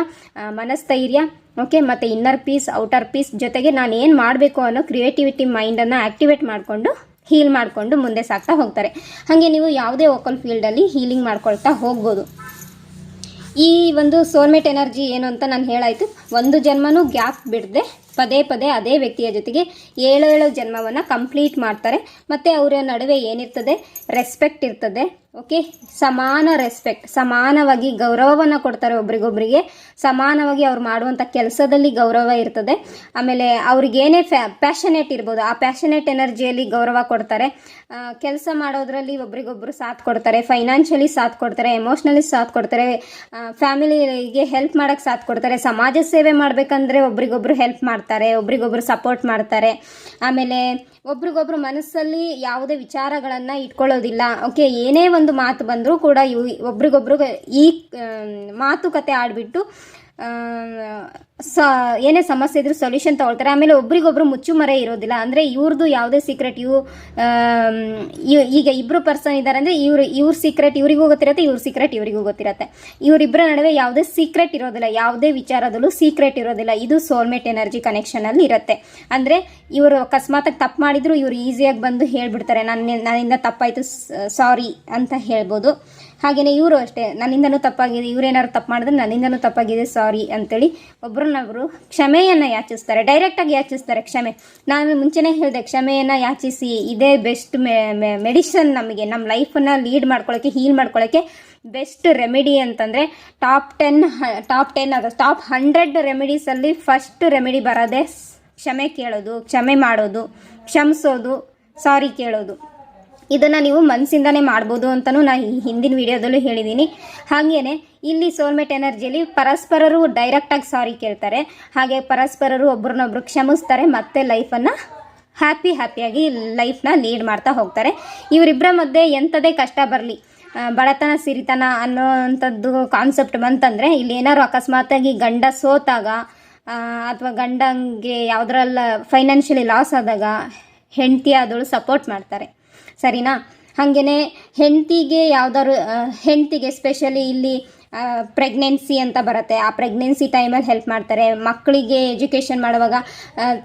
ಮನಸ್ಥೈರ್ಯ, ಓಕೆ, ಮತ್ತು ಇನ್ನರ್ ಪೀಸ್, ಔಟರ್ ಪೀಸ್ ಜೊತೆಗೆ ನಾನು ಏನು ಮಾಡಬೇಕು ಅನ್ನೋ ಕ್ರಿಯೇಟಿವಿಟಿ ಮೈಂಡನ್ನು ಆ್ಯಕ್ಟಿವೇಟ್ ಮಾಡಿಕೊಂಡು ಹೀಲ್ ಮಾಡಿಕೊಂಡು ಮುಂದೆ ಸಾಗ್ತಾ ಹೋಗ್ತಾರೆ. ಹಾಗೆ ನೀವು ಯಾವುದೇ ವೋಕಲ್ ಫೀಲ್ಡಲ್ಲಿ ಹೀಲಿಂಗ್ ಮಾಡ್ಕೊಳ್ತಾ ಹೋಗ್ಬೋದು. ಈ ಒಂದು ಸೋಲ್ಮೇಟ್ ಎನರ್ಜಿ ಏನು ಅಂತ ನಾನು ಹೇಳಾಯಿತು. ಒಂದು ಜನ್ಮನೂ ಗ್ಯಾಪ್ ಬಿಡದೆ ಪದೇ ಪದೇ ಅದೇ ವ್ಯಕ್ತಿಯ ಜೊತೆಗೆ 7 ಜನ್ಮವನ್ನು ಕಂಪ್ಲೀಟ್ ಮಾಡ್ತಾರೆ. ಮತ್ತು ಅವರ ನಡುವೆ ಏನಿರ್ತದೆ, ರೆಸ್ಪೆಕ್ಟ್ ಇರ್ತದೆ. ಓಕೆ, ಸಮಾನ ರೆಸ್ಪೆಕ್ಟ್, ಸಮಾನವಾಗಿ ಗೌರವವನ್ನು ಕೊಡ್ತಾರೆ ಒಬ್ರಿಗೊಬ್ರಿಗೆ. ಸಮಾನವಾಗಿ ಅವ್ರು ಮಾಡುವಂಥ ಕೆಲಸದಲ್ಲಿ ಗೌರವ ಇರ್ತದೆ. ಆಮೇಲೆ ಅವ್ರಿಗೇನೇ ಪ್ಯಾಷನೇಟ್ ಇರ್ಬೋದು, ಆ ಪ್ಯಾಷನೇಟ್ ಎನರ್ಜಿಯಲ್ಲಿ ಗೌರವ ಕೊಡ್ತಾರೆ. ಕೆಲಸ ಮಾಡೋದ್ರಲ್ಲಿ ಒಬ್ರಿಗೊಬ್ರು ಸಾಥ್ ಕೊಡ್ತಾರೆ, ಫೈನಾನ್ಷಿಯಲಿ ಸಾಥ್ ಕೊಡ್ತಾರೆ, ಎಮೋಷ್ನಲಿ ಸಾಥ್ ಕೊಡ್ತಾರೆ, ಫ್ಯಾಮಿಲಿಗೆ ಹೆಲ್ಪ್ ಮಾಡೋಕ್ಕೆ ಸಾಥ್ ಕೊಡ್ತಾರೆ. ಸಮಾಜ ಸೇವೆ ಮಾಡಬೇಕಂದ್ರೆ ಒಬ್ರಿಗೊಬ್ರು ಹೆಲ್ಪ್ ಮಾಡ್ತಾರೆ, ಒಬ್ರಿಗೊಬ್ರು ಸಪೋರ್ಟ್ ಮಾಡ್ತಾರೆ. ಆಮೇಲೆ ಒಬ್ರಿಗೊಬ್ರು ಮನಸ್ಸಲ್ಲಿ ಯಾವುದೇ ವಿಚಾರಗಳನ್ನು ಇಟ್ಕೊಳ್ಳೋದಿಲ್ಲ. ಓಕೆ, ಏನೇ ಒಂದು ಮಾತು ಬಂದರೂ ಕೂಡ ಒಬ್ರಿಗೊಬ್ರು ಈ ಮಾತುಕತೆ ಆಡಿಬಿಟ್ಟು ಏನೇ ಸಮಸ್ಯೆ ಇದ್ರೂ ಸೊಲ್ಯೂಷನ್ ತಗೊಳ್ತಾರೆ. ಆಮೇಲೆ ಒಬ್ರಿಗೊಬ್ರು ಮುಚ್ಚುಮರೆ ಇರೋದಿಲ್ಲ. ಅಂದರೆ ಇವ್ರದ್ದು ಯಾವುದೇ ಸೀಕ್ರೆಟ್ ಈಗ ಇಬ್ಬರು ಪರ್ಸನ್ ಇದ್ದಾರೆ ಅಂದರೆ ಇವ್ರ ಸೀಕ್ರೆಟ್ ಇವ್ರಿಗೂ ಗೊತ್ತಿರುತ್ತೆ, ಇವ್ರ ಸೀಕ್ರೆಟ್ ಇವರಿಗೂ ಗೊತ್ತಿರುತ್ತೆ. ಇವರಿಬ್ಬರ ನಡುವೆ ಯಾವುದೇ ಸೀಕ್ರೆಟ್ ಇರೋದಿಲ್ಲ, ಯಾವುದೇ ವಿಚಾರದಲ್ಲೂ ಸೀಕ್ರೆಟ್ ಇರೋದಿಲ್ಲ. ಇದು ಸೋಲ್ಮೇಟ್ ಎನರ್ಜಿ ಕನೆಕ್ಷನಲ್ಲಿ ಇರುತ್ತೆ. ಅಂದರೆ ಇವರು ಅಕಸ್ಮಾತಾಗಿ ತಪ್ಪು ಮಾಡಿದ್ರು ಇವರು ಈಸಿಯಾಗಿ ಬಂದು ಹೇಳ್ಬಿಡ್ತಾರೆ, ನನ್ನಿಂದ ತಪ್ಪಾಯಿತು, ಸಾರಿ ಅಂತ ಹೇಳ್ಬೋದು. ಹಾಗೆಯೇ ಇವರು ಅಷ್ಟೇ, ನನ್ನಿಂದನೂ ತಪ್ಪಾಗಿದೆ, ಇವರೇನಾದ್ರು ತಪ್ಪು ಮಾಡಿದ್ರೆ ನನ್ನಿಂದನೂ ತಪ್ಪಾಗಿದೆ, ಸಾರಿ ಅಂತೇಳಿ ಒಬ್ಬರನ್ನೊಬ್ಬರು ಕ್ಷಮೆಯನ್ನು ಯಾಚಿಸ್ತಾರೆ. ಡೈರೆಕ್ಟಾಗಿ ಯಾಚಿಸ್ತಾರೆ ಕ್ಷಮೆ. ನಾನು ಮುಂಚೆನೇ ಹೇಳಿದೆ, ಕ್ಷಮೆಯನ್ನು ಯಾಚಿಸಿ, ಇದೇ ಬೆಸ್ಟ್ ಮೆಡಿಸನ್ ನಮಗೆ, ನಮ್ಮ ಲೈಫನ್ನು ಲೀಡ್ ಮಾಡ್ಕೊಳ್ಳೋಕ್ಕೆ, ಹೀಲ್ ಮಾಡ್ಕೊಳ್ಳೋಕ್ಕೆ ಬೆಸ್ಟ್ ರೆಮಿಡಿ ಅಂತಂದರೆ ಟಾಪ್ 10 ಅದು ಟಾಪ್ 100 ರೆಮಿಡೀಸಲ್ಲಿ ಫಸ್ಟ್ ರೆಮಿಡಿ ಬರೋದೇ ಕ್ಷಮೆ ಕೇಳೋದು, ಕ್ಷಮೆ ಮಾಡೋದು, ಕ್ಷಮಿಸೋದು, ಸಾರಿ ಕೇಳೋದು. ಇದನ್ನು ನೀವು ಮನಸ್ಸಿಂದನೇ ಮಾಡ್ಬೋದು ಅಂತಲೂ ನಾನು ಹಿಂದಿನ ವಿಡಿಯೋದಲ್ಲೂ ಹೇಳಿದ್ದೀನಿ. ಹಾಗೆಯೇ ಇಲ್ಲಿ ಸೋಲ್ಮೇಟ್ ಎನರ್ಜಿಯಲ್ಲಿ ಪರಸ್ಪರರು ಡೈರೆಕ್ಟಾಗಿ ಸಾರಿ ಕೇಳ್ತಾರೆ, ಹಾಗೆ ಪರಸ್ಪರರು ಒಬ್ರನ್ನೊಬ್ರು ಕ್ಷಮಿಸ್ತಾರೆ, ಮತ್ತೆ ಲೈಫನ್ನು ಹ್ಯಾಪಿಯಾಗಿ ಲೈಫ್ನ ಲೀಡ್ ಮಾಡ್ತಾ ಹೋಗ್ತಾರೆ. ಇವರಿಬ್ಬರ ಮಧ್ಯೆ ಎಂಥದೇ ಕಷ್ಟ ಬರಲಿ, ಬಡತನ ಸಿರಿತನ ಅನ್ನೋವಂಥದ್ದು ಕಾನ್ಸೆಪ್ಟ್ ಬಂತಂದರೆ, ಇಲ್ಲಿ ಏನಾದ್ರು ಅಕಸ್ಮಾತಾಗಿ ಗಂಡ ಸೋತಾಗ ಅಥವಾ ಗಂಡಂಗೆ ಯಾವುದ್ರಲ್ಲ ಫೈನಾನ್ಷಿಯಲಿ ಲಾಸ್ ಆದಾಗ ಹೆಂಡತಿ ಆದವಳು ಸಪೋರ್ಟ್ ಮಾಡ್ತಾರೆ, ಸರಿನಾ? ಹಾಗೆಯೇ ಹೆಂಡತಿಗೆ ಸ್ಪೆಷಲಿ ಇಲ್ಲಿ ಪ್ರೆಗ್ನೆನ್ಸಿ ಅಂತ ಬರುತ್ತೆ, ಆ ಪ್ರೆಗ್ನೆನ್ಸಿ ಟೈಮಲ್ಲಿ ಹೆಲ್ಪ್ ಮಾಡ್ತಾರೆ. ಮಕ್ಕಳಿಗೆ ಎಜುಕೇಷನ್ ಮಾಡುವಾಗ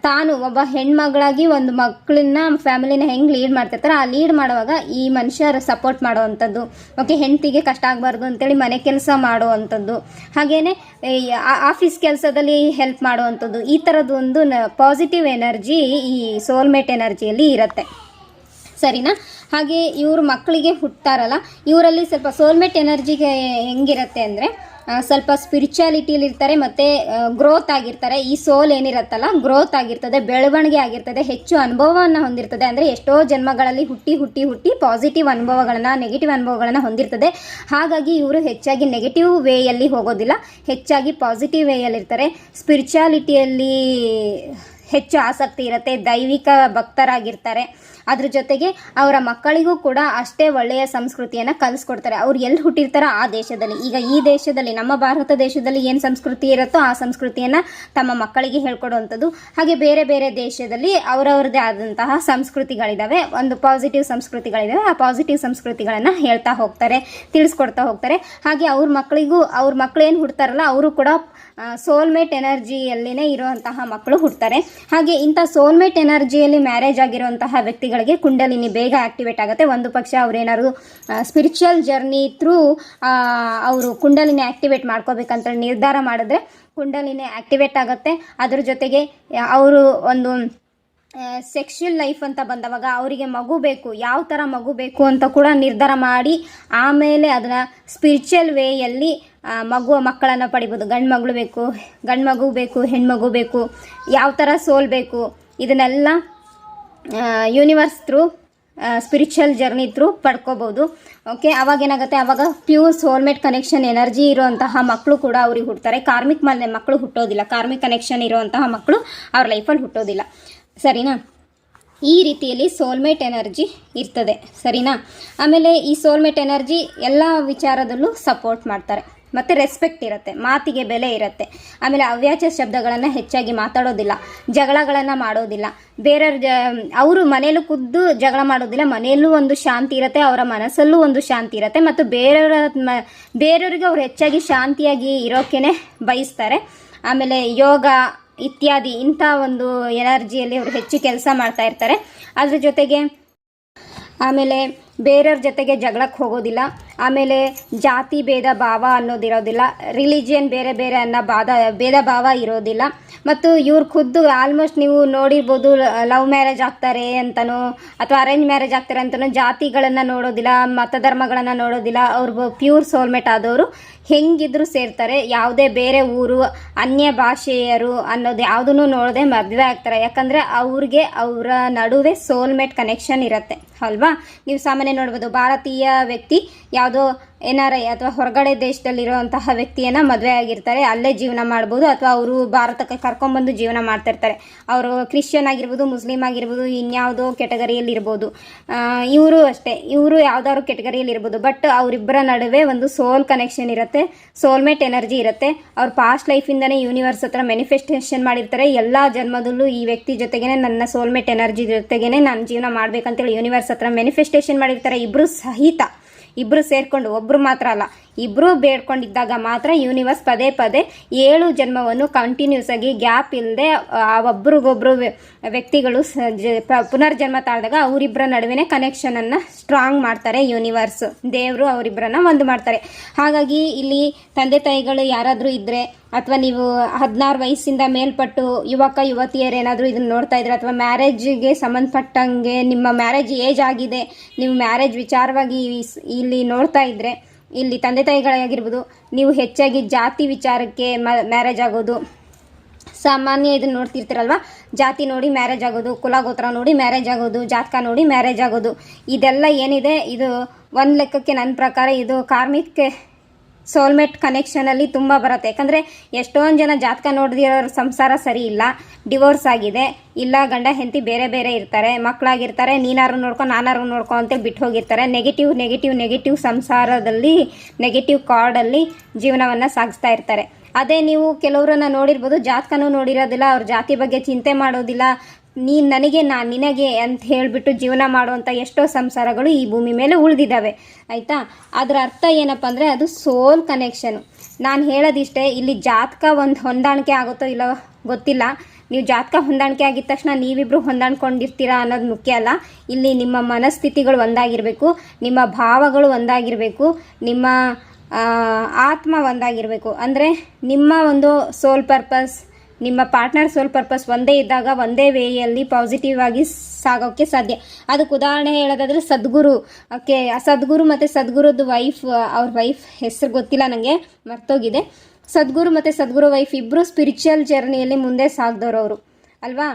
ತಾನು ಒಬ್ಬ ಹೆಣ್ಮಗಳಾಗಿ ಒಂದು ಮಕ್ಕಳನ್ನ ಫ್ಯಾಮಿಲಿನ ಹೆಂಗೆ ಲೀಡ್ ಮಾಡ್ತಿರ್ತಾರೆ, ಆ ಲೀಡ್ ಮಾಡುವಾಗ ಈ ಮನುಷ್ಯರು ಸಪೋರ್ಟ್ ಮಾಡುವಂಥದ್ದು. ಓಕೆ, ಹೆಂಡತಿಗೆ ಕಷ್ಟ ಆಗಬಾರ್ದು ಅಂತೇಳಿ ಮನೆ ಕೆಲಸ ಮಾಡುವಂಥದ್ದು, ಹಾಗೆಯೇ ಆಫೀಸ್ ಕೆಲಸದಲ್ಲಿ ಹೆಲ್ಪ್ ಮಾಡುವಂಥದ್ದು. ಈ ಥರದ್ದು ಒಂದು ಪಾಸಿಟಿವ್ ಎನರ್ಜಿ ಈ ಸೋಲ್ಮೇಟ್ ಎನರ್ಜಿಯಲ್ಲಿ ಇರುತ್ತೆ, ಸರಿನಾ? ಹಾಗೆ ಇವರು ಮಕ್ಕಳಿಗೆ ಹುಟ್ಟಾರಲ್ಲ, ಇವರಲ್ಲಿ ಸ್ವಲ್ಪ ಸೋಲ್ಮೇಟ್ ಎನರ್ಜಿಗೆ ಹೆಂಗಿರುತ್ತೆ ಅಂದರೆ ಸ್ವಲ್ಪ ಸ್ಪಿರಿಚುಯಾಲಿಟಿಯಲ್ಲಿ ಇರ್ತಾರೆ ಮತ್ತು ಗ್ರೋತ್ ಆಗಿರ್ತಾರೆ. ಈ ಸೋಲ್ ಏನಿರುತ್ತಲ್ಲ ಗ್ರೋತ್ ಆಗಿರ್ತದೆ, ಬೆಳವಣಿಗೆ ಆಗಿರ್ತದೆ, ಹೆಚ್ಚು ಅನುಭವವನ್ನು ಹೊಂದಿರ್ತದೆ. ಅಂದರೆ ಎಷ್ಟೋ ಜನ್ಮಗಳಲ್ಲಿ ಹುಟ್ಟಿ ಪಾಸಿಟಿವ್ ಅನುಭವಗಳನ್ನು, ನೆಗೆಟಿವ್ ಅನುಭವಗಳನ್ನು ಹೊಂದಿರ್ತದೆ. ಹಾಗಾಗಿ ಇವರು ಹೆಚ್ಚಾಗಿ ನೆಗೆಟಿವ್ ವೇಯಲ್ಲಿ ಹೋಗೋದಿಲ್ಲ, ಹೆಚ್ಚಾಗಿ ಪಾಸಿಟಿವ್ ವೇಯಲ್ಲಿರ್ತಾರೆ. ಸ್ಪಿರಿಚುಯಾಲಿಟಿಯಲ್ಲಿ ಹೆಚ್ಚು ಆಸಕ್ತಿ ಇರುತ್ತೆ, ದೈವಿಕ ಭಕ್ತರಾಗಿರ್ತಾರೆ. ಅದ್ರ ಜೊತೆಗೆ ಅವರ ಮಕ್ಕಳಿಗೂ ಕೂಡ ಅಷ್ಟೇ ಒಳ್ಳೆಯ ಸಂಸ್ಕೃತಿಯನ್ನು ಕಲಿಸ್ಕೊಡ್ತಾರೆ. ಅವ್ರು ಎಲ್ಲಿ ಹುಟ್ಟಿರ್ತಾರೋ ಆ ದೇಶದಲ್ಲಿ, ಈಗ ಈ ದೇಶದಲ್ಲಿ ನಮ್ಮ ಭಾರತ ದೇಶದಲ್ಲಿ ಏನು ಸಂಸ್ಕೃತಿ ಇರುತ್ತೋ ಆ ಸಂಸ್ಕೃತಿಯನ್ನು ತಮ್ಮ ಮಕ್ಕಳಿಗೆ ಹೇಳ್ಕೊಡುವಂಥದ್ದು. ಹಾಗೆ ಬೇರೆ ಬೇರೆ ದೇಶದಲ್ಲಿ ಅವರವ್ರದ್ದೇ ಆದಂತಹ ಸಂಸ್ಕೃತಿಗಳಿದ್ದಾವೆ, ಒಂದು ಪಾಸಿಟಿವ್ ಸಂಸ್ಕೃತಿಗಳಿದ್ದಾವೆ. ಆ ಪಾಸಿಟಿವ್ ಸಂಸ್ಕೃತಿಗಳನ್ನು ಹೇಳ್ತಾ ಹೋಗ್ತಾರೆ, ತಿಳಿಸ್ಕೊಡ್ತಾ ಹೋಗ್ತಾರೆ. ಹಾಗೆ ಅವ್ರ ಮಕ್ಕಳು ಏನು ಹುಡ್ತಾರಲ್ಲ ಅವರು ಕೂಡ ಸೋಲ್ಮೇಟ್ ಎನರ್ಜಿಯಲ್ಲಿನೇ ಇರುವಂತಹ ಮಕ್ಕಳು ಹುಡ್ತಾರೆ. ಹಾಗೆ ಇಂಥ ಸೋಲ್ಮೇಟ್ ಎನರ್ಜಿಯಲ್ಲಿ ಮ್ಯಾರೇಜ್ ಆಗಿರುವಂತಹ ವ್ಯಕ್ತಿಗಳಿಗೆ ಕುಂಡಲಿನಿ ಬೇಗ ಆಕ್ಟಿವೇಟ್ ಆಗುತ್ತೆ. ಒಂದು ಪಕ್ಷ ಅವ್ರೇನಾದ್ರು ಸ್ಪಿರಿಚುವಲ್ ಜರ್ನಿ ಥ್ರೂ ಅವರು ಕುಂಡಲಿನಿ ಆಕ್ಟಿವೇಟ್ ಮಾಡ್ಕೋಬೇಕಂತ ನಿರ್ಧಾರ ಮಾಡಿದ್ರೆ ಕುಂಡಲಿನಿ ಆಕ್ಟಿವೇಟ್ ಆಗುತ್ತೆ. ಅದ್ರ ಜೊತೆಗೆ ಅವರು ಒಂದು ಸೆಕ್ಷುವಲ್ ಲೈಫ್ ಅಂತ ಬಂದವಾಗ ಅವರಿಗೆ ಮಗು ಬೇಕು, ಯಾವ ಥರ ಮಗು ಬೇಕು ಅಂತ ಕೂಡ ನಿರ್ಧಾರ ಮಾಡಿ ಆಮೇಲೆ ಅದನ್ನು ಸ್ಪಿರಿಚುವಲ್ ವೇಯಲ್ಲಿ ಮಕ್ಕಳನ್ನು ಪಡಿಬೋದು. ಗಂಡು ಮಗು ಬೇಕು, ಹೆಣ್ಮಗು ಬೇಕು, ಯಾವ ಥರ ಸೋಲ್ ಬೇಕು, ಇದನ್ನೆಲ್ಲ universe through spiritual journey through ಪಡ್ಕೋಬೋದು. ಓಕೆ, ಅವಾಗ ಏನಾಗುತ್ತೆ, ಅವಾಗ ಪ್ಯೂರ್ ಸೋಲ್ಮೇಟ್ ಕನೆಕ್ಷನ್ ಎನರ್ಜಿ ಇರುವಂತಹ ಮಕ್ಕಳು ಕೂಡ ಅವ್ರಿಗೆ ಹುಡ್ತಾರೆ. ಕಾರ್ಮಿಕ್ ಮಕ್ಕಳು ಹುಟ್ಟೋದಿಲ್ಲ, ಕಾರ್ಮಿಕ್ ಕನೆಕ್ಷನ್ ಇರುವಂತಹ ಮಕ್ಕಳು ಅವ್ರ ಲೈಫಲ್ಲಿ ಹುಟ್ಟೋದಿಲ್ಲ, ಸರಿನಾ? ಈ ರೀತಿಯಲ್ಲಿ ಸೋಲ್ಮೇಟ್ ಎನರ್ಜಿ ಇರ್ತದೆ, ಸರಿನಾ? ಆಮೇಲೆ ಈ ಸೋಲ್ಮೇಟ್ ಎನರ್ಜಿ ಎಲ್ಲ ವಿಚಾರದಲ್ಲೂ ಸಪೋರ್ಟ್ ಮಾಡ್ತಾರೆ ಮತ್ತು ರೆಸ್ಪೆಕ್ಟ್ ಇರುತ್ತೆ, ಮಾತಿಗೆ ಬೆಲೆ ಇರುತ್ತೆ. ಆಮೇಲೆ ಅವ್ಯಾಚ ಶಬ್ದಗಳನ್ನು ಹೆಚ್ಚಾಗಿ ಮಾತಾಡೋದಿಲ್ಲ, ಜಗಳಗಳನ್ನು ಮಾಡೋದಿಲ್ಲ. ಅವರು ಮನೆಯಲ್ಲೂ ಖುದ್ದು ಜಗಳ ಮಾಡೋದಿಲ್ಲ, ಮನೆಯಲ್ಲೂ ಒಂದು ಶಾಂತಿ ಇರುತ್ತೆ, ಅವರ ಮನಸ್ಸಲ್ಲೂ ಒಂದು ಶಾಂತಿ ಇರುತ್ತೆ. ಮತ್ತು ಬೇರೆಯವರಿಗೆ ಅವರು ಹೆಚ್ಚಾಗಿ ಶಾಂತಿಯಾಗಿ ಇರೋಕ್ಕೇ ಬಯಸ್ತಾರೆ. ಆಮೇಲೆ ಯೋಗ ಇತ್ಯಾದಿ ಇಂಥ ಒಂದು ಎನರ್ಜಿಯಲ್ಲಿ ಅವರು ಹೆಚ್ಚು ಕೆಲಸ ಮಾಡ್ತಾ ಇರ್ತಾರೆ. ಅದ್ರ ಜೊತೆಗೆ ಆಮೇಲೆ ಬೇರೆಯವ್ರ ಜೊತೆಗೆ ಜಗಳಕ್ಕೆ ಹೋಗೋದಿಲ್ಲ. ಆಮೇಲೆ ಜಾತಿ ಭೇದ ಭಾವ ಅನ್ನೋದಿರೋದಿಲ್ಲ, ರಿಲಿಜಿಯನ್ ಬೇರೆ ಬೇರೆ ಅನ್ನೋ ಭೇದ ಭಾವ ಇರೋದಿಲ್ಲ. ಮತ್ತು ಇವ್ರು ಖುದ್ದು ಆಲ್ಮೋಸ್ಟ್ ನೀವು ನೋಡಿರ್ಬೋದು, ಲವ್ ಮ್ಯಾರೇಜ್ ಆಗ್ತಾರೆ ಅಂತನೋ ಅಥವಾ ಅರೇಂಜ್ ಮ್ಯಾರೇಜ್ ಆಗ್ತಾರೆ ಅಂತನೋ ಜಾತಿಗಳನ್ನು ನೋಡೋದಿಲ್ಲ, ಮತಧರ್ಮಗಳನ್ನು ನೋಡೋದಿಲ್ಲ. ಅವ್ರು ಪ್ಯೂರ್ ಸೋಲ್ಮೇಟ್ ಆದವರು ಹೆಂಗಿದ್ರು ಸೇರ್ತಾರೆ. ಯಾವುದೇ ಬೇರೆ ಊರು, ಅನ್ಯ ಭಾಷೆಯರು ಅನ್ನೋದು ಯಾವುದನ್ನು ನೋಡದೆ ಮದುವೆ ಆಗ್ತಾರೆ. ಯಾಕಂದರೆ ಅವ್ರಿಗೆ ಅವರ ನಡುವೆ ಸೋಲ್ಮೇಟ್ ಕನೆಕ್ಷನ್ ಇರುತ್ತೆ ಅಲ್ವಾ? ನೀವು ಸಾಮಾನ್ಯ ನೋಡ್ಬೋದು, ಭಾರತೀಯ ವ್ಯಕ್ತಿ ಯಾವುದೋ NRI ಅಥವಾ ಹೊರಗಡೆ ದೇಶದಲ್ಲಿರುವಂತಹ ವ್ಯಕ್ತಿಯನ್ನು ಮದುವೆ ಆಗಿರ್ತಾರೆ, ಅಲ್ಲೇ ಜೀವನ ಮಾಡ್ಬೋದು. ಅಥವಾ ಅವರು ಭಾರತಕ್ಕೆ ಕರ್ಕೊಂಡ್ಬಂದು ಜೀವನ ಮಾಡ್ತಿರ್ತಾರೆ. ಅವರು ಕ್ರಿಶ್ಚಿಯನ್ ಆಗಿರ್ಬೋದು, ಮುಸ್ಲಿಮ್ ಆಗಿರ್ಬೋದು, ಇನ್ಯಾವುದೋ ಕೆಟಗರಿಯಲ್ಲಿ ಇರ್ಬೋದು. ಇವರು ಅಷ್ಟೇ, ಇವರು ಯಾವ್ದಾದ್ರು ಕೆಟಗರಿಯಲ್ಲಿ ಇರ್ಬೋದು. ಬಟ್ ಅವರಿಬ್ಬರ ನಡುವೆ ಒಂದು ಸೋಲ್ ಕನೆಕ್ಷನ್ ಇರುತ್ತೆ, ಸೋಲ್ಮೇಟ್ ಎನರ್ಜಿ ಇರುತ್ತೆ. ಅವ್ರ ಪಾಸ್ಟ್ ಲೈಫಿಂದನೇ ಯೂನಿವರ್ಸ್ ಹತ್ರ ಮ್ಯಾನಿಫೆಸ್ಟೇಷನ್ ಮಾಡಿರ್ತಾರೆ. ಎಲ್ಲ ಜನ್ಮದಲ್ಲೂ ಈ ವ್ಯಕ್ತಿ ಜೊತೆಗೇನೆ, ನನ್ನ ಸೋಲ್ಮೇಟ್ ಎನರ್ಜಿ ಜೊತೆಗೇನೆ ನಾನು ಜೀವನ ಮಾಡ್ಬೇಕಂತೇಳಿ ಯೂನಿವರ್ಸ್ ಹತ್ರ ಮ್ಯಾನಿಫೆಸ್ಟೇಷನ್ ಮಾಡಿರ್ತಾರೆ. ಇಬ್ಬರು ಸೇರ್ಕೊಂಡು, ಒಬ್ಬರು ಮಾತ್ರ ಅಲ್ಲ, ಇಬ್ಬರು ಬೇಡ್ಕೊಂಡಿದ್ದಾಗ ಮಾತ್ರ ಯೂನಿವರ್ಸ್ ಪದೇ ಪದೇ 7 ಜನ್ಮವನ್ನು ಕಂಟಿನ್ಯೂಸ್ ಆಗಿ ಗ್ಯಾಪ್ ಇಲ್ಲದೆ ಒಬ್ರಿಗೊಬ್ರು ವ್ಯಕ್ತಿಗಳು ಪುನರ್ಜನ್ಮ ತಾಳಿದಾಗ ಅವರಿಬ್ಬರ ನಡುವಿನ ಕನೆಕ್ಷನನ್ನು ಸ್ಟ್ರಾಂಗ್ ಮಾಡ್ತಾರೆ ಯೂನಿವರ್ಸ್. ದೇವರು ಅವರಿಬ್ಬರನ್ನ ಒಂದು ಮಾಡ್ತಾರೆ. ಹಾಗಾಗಿ ಇಲ್ಲಿ ತಂದೆ ತಾಯಿಗಳು ಯಾರಾದರೂ ಇದ್ದರೆ, ಅಥವಾ ನೀವು 16 ವಯಸ್ಸಿಂದ ಮೇಲ್ಪಟ್ಟು ಯುವತಿಯರು ಏನಾದರೂ ಇದನ್ನು ನೋಡ್ತಾ ಇದ್ರೆ, ಅಥವಾ ಮ್ಯಾರೇಜ್ಗೆ ಸಂಬಂಧಪಟ್ಟಂಗೆ ನಿಮ್ಮ ಮ್ಯಾರೇಜ್ ಏಜ್ ಆಗಿದೆ, ನೀವು ಮ್ಯಾರೇಜ್ ವಿಚಾರವಾಗಿ ಇಲ್ಲಿ ನೋಡ್ತಾ ಇದ್ದರೆ, ಇಲ್ಲಿ ತಂದೆ ತಾಯಿಗಳಾಗಿರ್ಬೋದು, ನೀವು ಹೆಚ್ಚಾಗಿ ಜಾತಿ ವಿಚಾರಕ್ಕೆ ಮ್ಯಾರೇಜ್ ಆಗೋದು ಸಾಮಾನ್ಯ ಇದನ್ನು ನೋಡ್ತಿರ್ತೀರಲ್ವ, ಜಾತಿ ನೋಡಿ ಮ್ಯಾರೇಜ್ ಆಗೋದು, ಕುಲ ಗೋತ್ರ ನೋಡಿ ಮ್ಯಾರೇಜ್ ಆಗೋದು, ಜಾತಕ ನೋಡಿ ಮ್ಯಾರೇಜ್ ಆಗೋದು, ಇದೆಲ್ಲ ಏನಿದೆ ಇದು ಒಂದು ಲೆಕ್ಕಕ್ಕೆ ನನ್ನ ಪ್ರಕಾರ ಇದು ಕಾರ್ಮಿಕ್ ಸೋಲ್ಮೇಟ್ ಕನೆಕ್ಷನಲ್ಲಿ ತುಂಬ ಬರುತ್ತೆ. ಯಾಕಂದರೆ ಎಷ್ಟೊಂದು ಜನ ಜಾತಕ ನೋಡಿದಿರೋರ ಸಂಸಾರ ಸರಿ ಇಲ್ಲ, ಡಿವೋರ್ಸ್ ಆಗಿದೆ, ಇಲ್ಲ ಗಂಡ ಹೆಂಡತಿ ಬೇರೆ ಬೇರೆ ಇರ್ತಾರೆ, ಮಕ್ಕಳಾಗಿರ್ತಾರೆ, ನೀನಾರು ನೋಡ್ಕೊ ನಾನಾರು ನೋಡ್ಕೊ ಅಂತೇಳಿ ಬಿಟ್ಟು ಹೋಗಿರ್ತಾರೆ. ನೆಗೆಟಿವ್ ಸಂಸಾರದಲ್ಲಿ, ನೆಗೆಟಿವ್ ಕಾರ್ಡಲ್ಲಿ ಜೀವನವನ್ನು ಸಾಗಿಸ್ತಾ ಇರ್ತಾರೆ. ಅದೇ ನೀವು ಕೆಲವರನ್ನ ನೋಡಿರ್ಬೋದು, ಜಾತಕನೂ ನೋಡಿರೋದಿಲ್ಲ, ಅವ್ರ ಜಾತಿ ಬಗ್ಗೆ ಚಿಂತೆ ಮಾಡೋದಿಲ್ಲ, ನೀನು ನನಗೆ ನಾನು ನಿನಗೆ ಅಂತ ಹೇಳಿಬಿಟ್ಟು ಜೀವನ ಮಾಡುವಂಥ ಎಷ್ಟೋ ಸಂಸಾರಗಳು ಈ ಭೂಮಿ ಮೇಲೆ ಉಳಿದಿದ್ದಾವೆ ಆಯಿತಾ. ಅದರ ಅರ್ಥ ಏನಪ್ಪ ಅಂದರೆ ಅದು ಸೋಲ್ ಕನೆಕ್ಷನು. ನಾನು ಹೇಳೋದಿಷ್ಟೇ, ಇಲ್ಲಿ ಜಾತಕ ಒಂದು ಹೊಂದಾಣಿಕೆ ಆಗುತ್ತೋ ಇಲ್ಲೋ ಗೊತ್ತಿಲ್ಲ. ನೀವು ಜಾತಕ ಹೊಂದಾಣಿಕೆ ಆಗಿದ ತಕ್ಷಣ ನೀವಿಬ್ಬರು ಹೊಂದಾಣ್ಕೊಂಡಿರ್ತೀರಾ ಅನ್ನೋದು ಮುಖ್ಯ ಅಲ್ಲ. ಇಲ್ಲಿ ನಿಮ್ಮ ಮನಸ್ಥಿತಿಗಳು ಒಂದಾಗಿರಬೇಕು, ನಿಮ್ಮ ಭಾವಗಳು ಒಂದಾಗಿರಬೇಕು, ನಿಮ್ಮ ಆತ್ಮ ಒಂದಾಗಿರಬೇಕು. ಅಂದರೆ ನಿಮ್ಮ ಒಂದು ಸೋಲ್ ಪರ್ಪಸ್, ನಿಮ್ಮ ಪಾರ್ಟ್ನರ್ ಸೋಲ್ ಪರ್ಪಸ್ ಒಂದೇ ಇದ್ದಾಗ ಒಂದೇ ವೇಯಲ್ಲಿ ಪಾಸಿಟಿವ್ ಆಗಿ ಸಾಗೋಕ್ಕೆ ಸಾಧ್ಯ. ಅದಕ್ಕೆ ಉದಾಹರಣೆ ಹೇಳೋದಾದರೆ ಸದ್ಗುರು. ಓಕೆ, ಸದ್ಗುರು ಮತ್ತು ಸದ್ಗುರುದು ವೈಫ್, ಅವ್ರ ವೈಫ್ ಹೆಸರು ಗೊತ್ತಿಲ್ಲ ನನಗೆ, ಮರ್ತೋಗಿದೆ. ಸದ್ಗುರು ಮತ್ತು ಸದ್ಗುರು ವೈಫ್ ಇಬ್ಬರು ಸ್ಪಿರಿಚುವಲ್ ಜರ್ನಿಯಲ್ಲಿ ಮುಂದೆ ಸಾಗ್ದವ್ರು ಅವರು ಅಲ್ವಾ.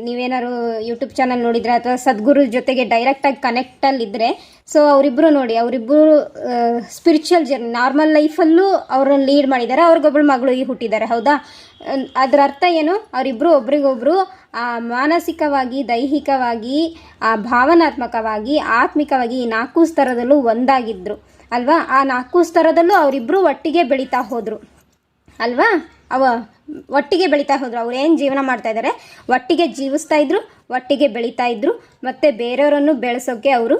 ನೀವೇನಾದ್ರು ಯೂಟ್ಯೂಬ್ ಚಾನಲ್ ನೋಡಿದರೆ ಅಥವಾ ಸದ್ಗುರು ಜೊತೆಗೆ ಡೈರೆಕ್ಟಾಗಿ ಕನೆಕ್ಟಲ್ಲಿದ್ದರೆ, ಸೊ ಅವರಿಬ್ಬರು ನೋಡಿ, ಅವರಿಬ್ಬರು ಸ್ಪಿರಿಚುವಲ್ ಜರ್ನಿ ನಾರ್ಮಲ್ ಲೈಫಲ್ಲೂ ಅವ್ರನ್ನ ಲೀಡ್ ಮಾಡಿದ್ದಾರೆ. ಅವ್ರಿಗೊಬ್ಬಳು ಮಗಳು ಹುಟ್ಟಿದ್ದಾರೆ, ಹೌದಾ. ಅದರ ಅರ್ಥ ಏನು, ಅವರಿಬ್ಬರು ಒಬ್ರಿಗೊಬ್ರು ಮಾನಸಿಕವಾಗಿ, ದೈಹಿಕವಾಗಿ, ಭಾವನಾತ್ಮಕವಾಗಿ, ಆತ್ಮಿಕವಾಗಿ ಈ 4 ಸ್ತರದಲ್ಲೂ ಒಂದಾಗಿದ್ದರು ಅಲ್ವಾ. ಆ 4 ಸ್ತರದಲ್ಲೂ ಅವರಿಬ್ಬರು ಒಟ್ಟಿಗೆ ಬೆಳೀತಾ ಹೋದರು ಅಲ್ವಾ. ಒಟ್ಟಿಗೆ ಬೆಳೀತಾ ಹೋದ್ರು. ಅವ್ರು ಏನು ಜೀವನ ಮಾಡ್ತಾ ಇದ್ದಾರೆ, ಒಟ್ಟಿಗೆ ಜೀವಿಸ್ತಾ ಇದ್ರು, ಒಟ್ಟಿಗೆ ಬೆಳೀತಾ ಇದ್ರು, ಮತ್ತು ಬೇರೆಯವರನ್ನು ಬೆಳೆಸೋಕ್ಕೆ ಅವರು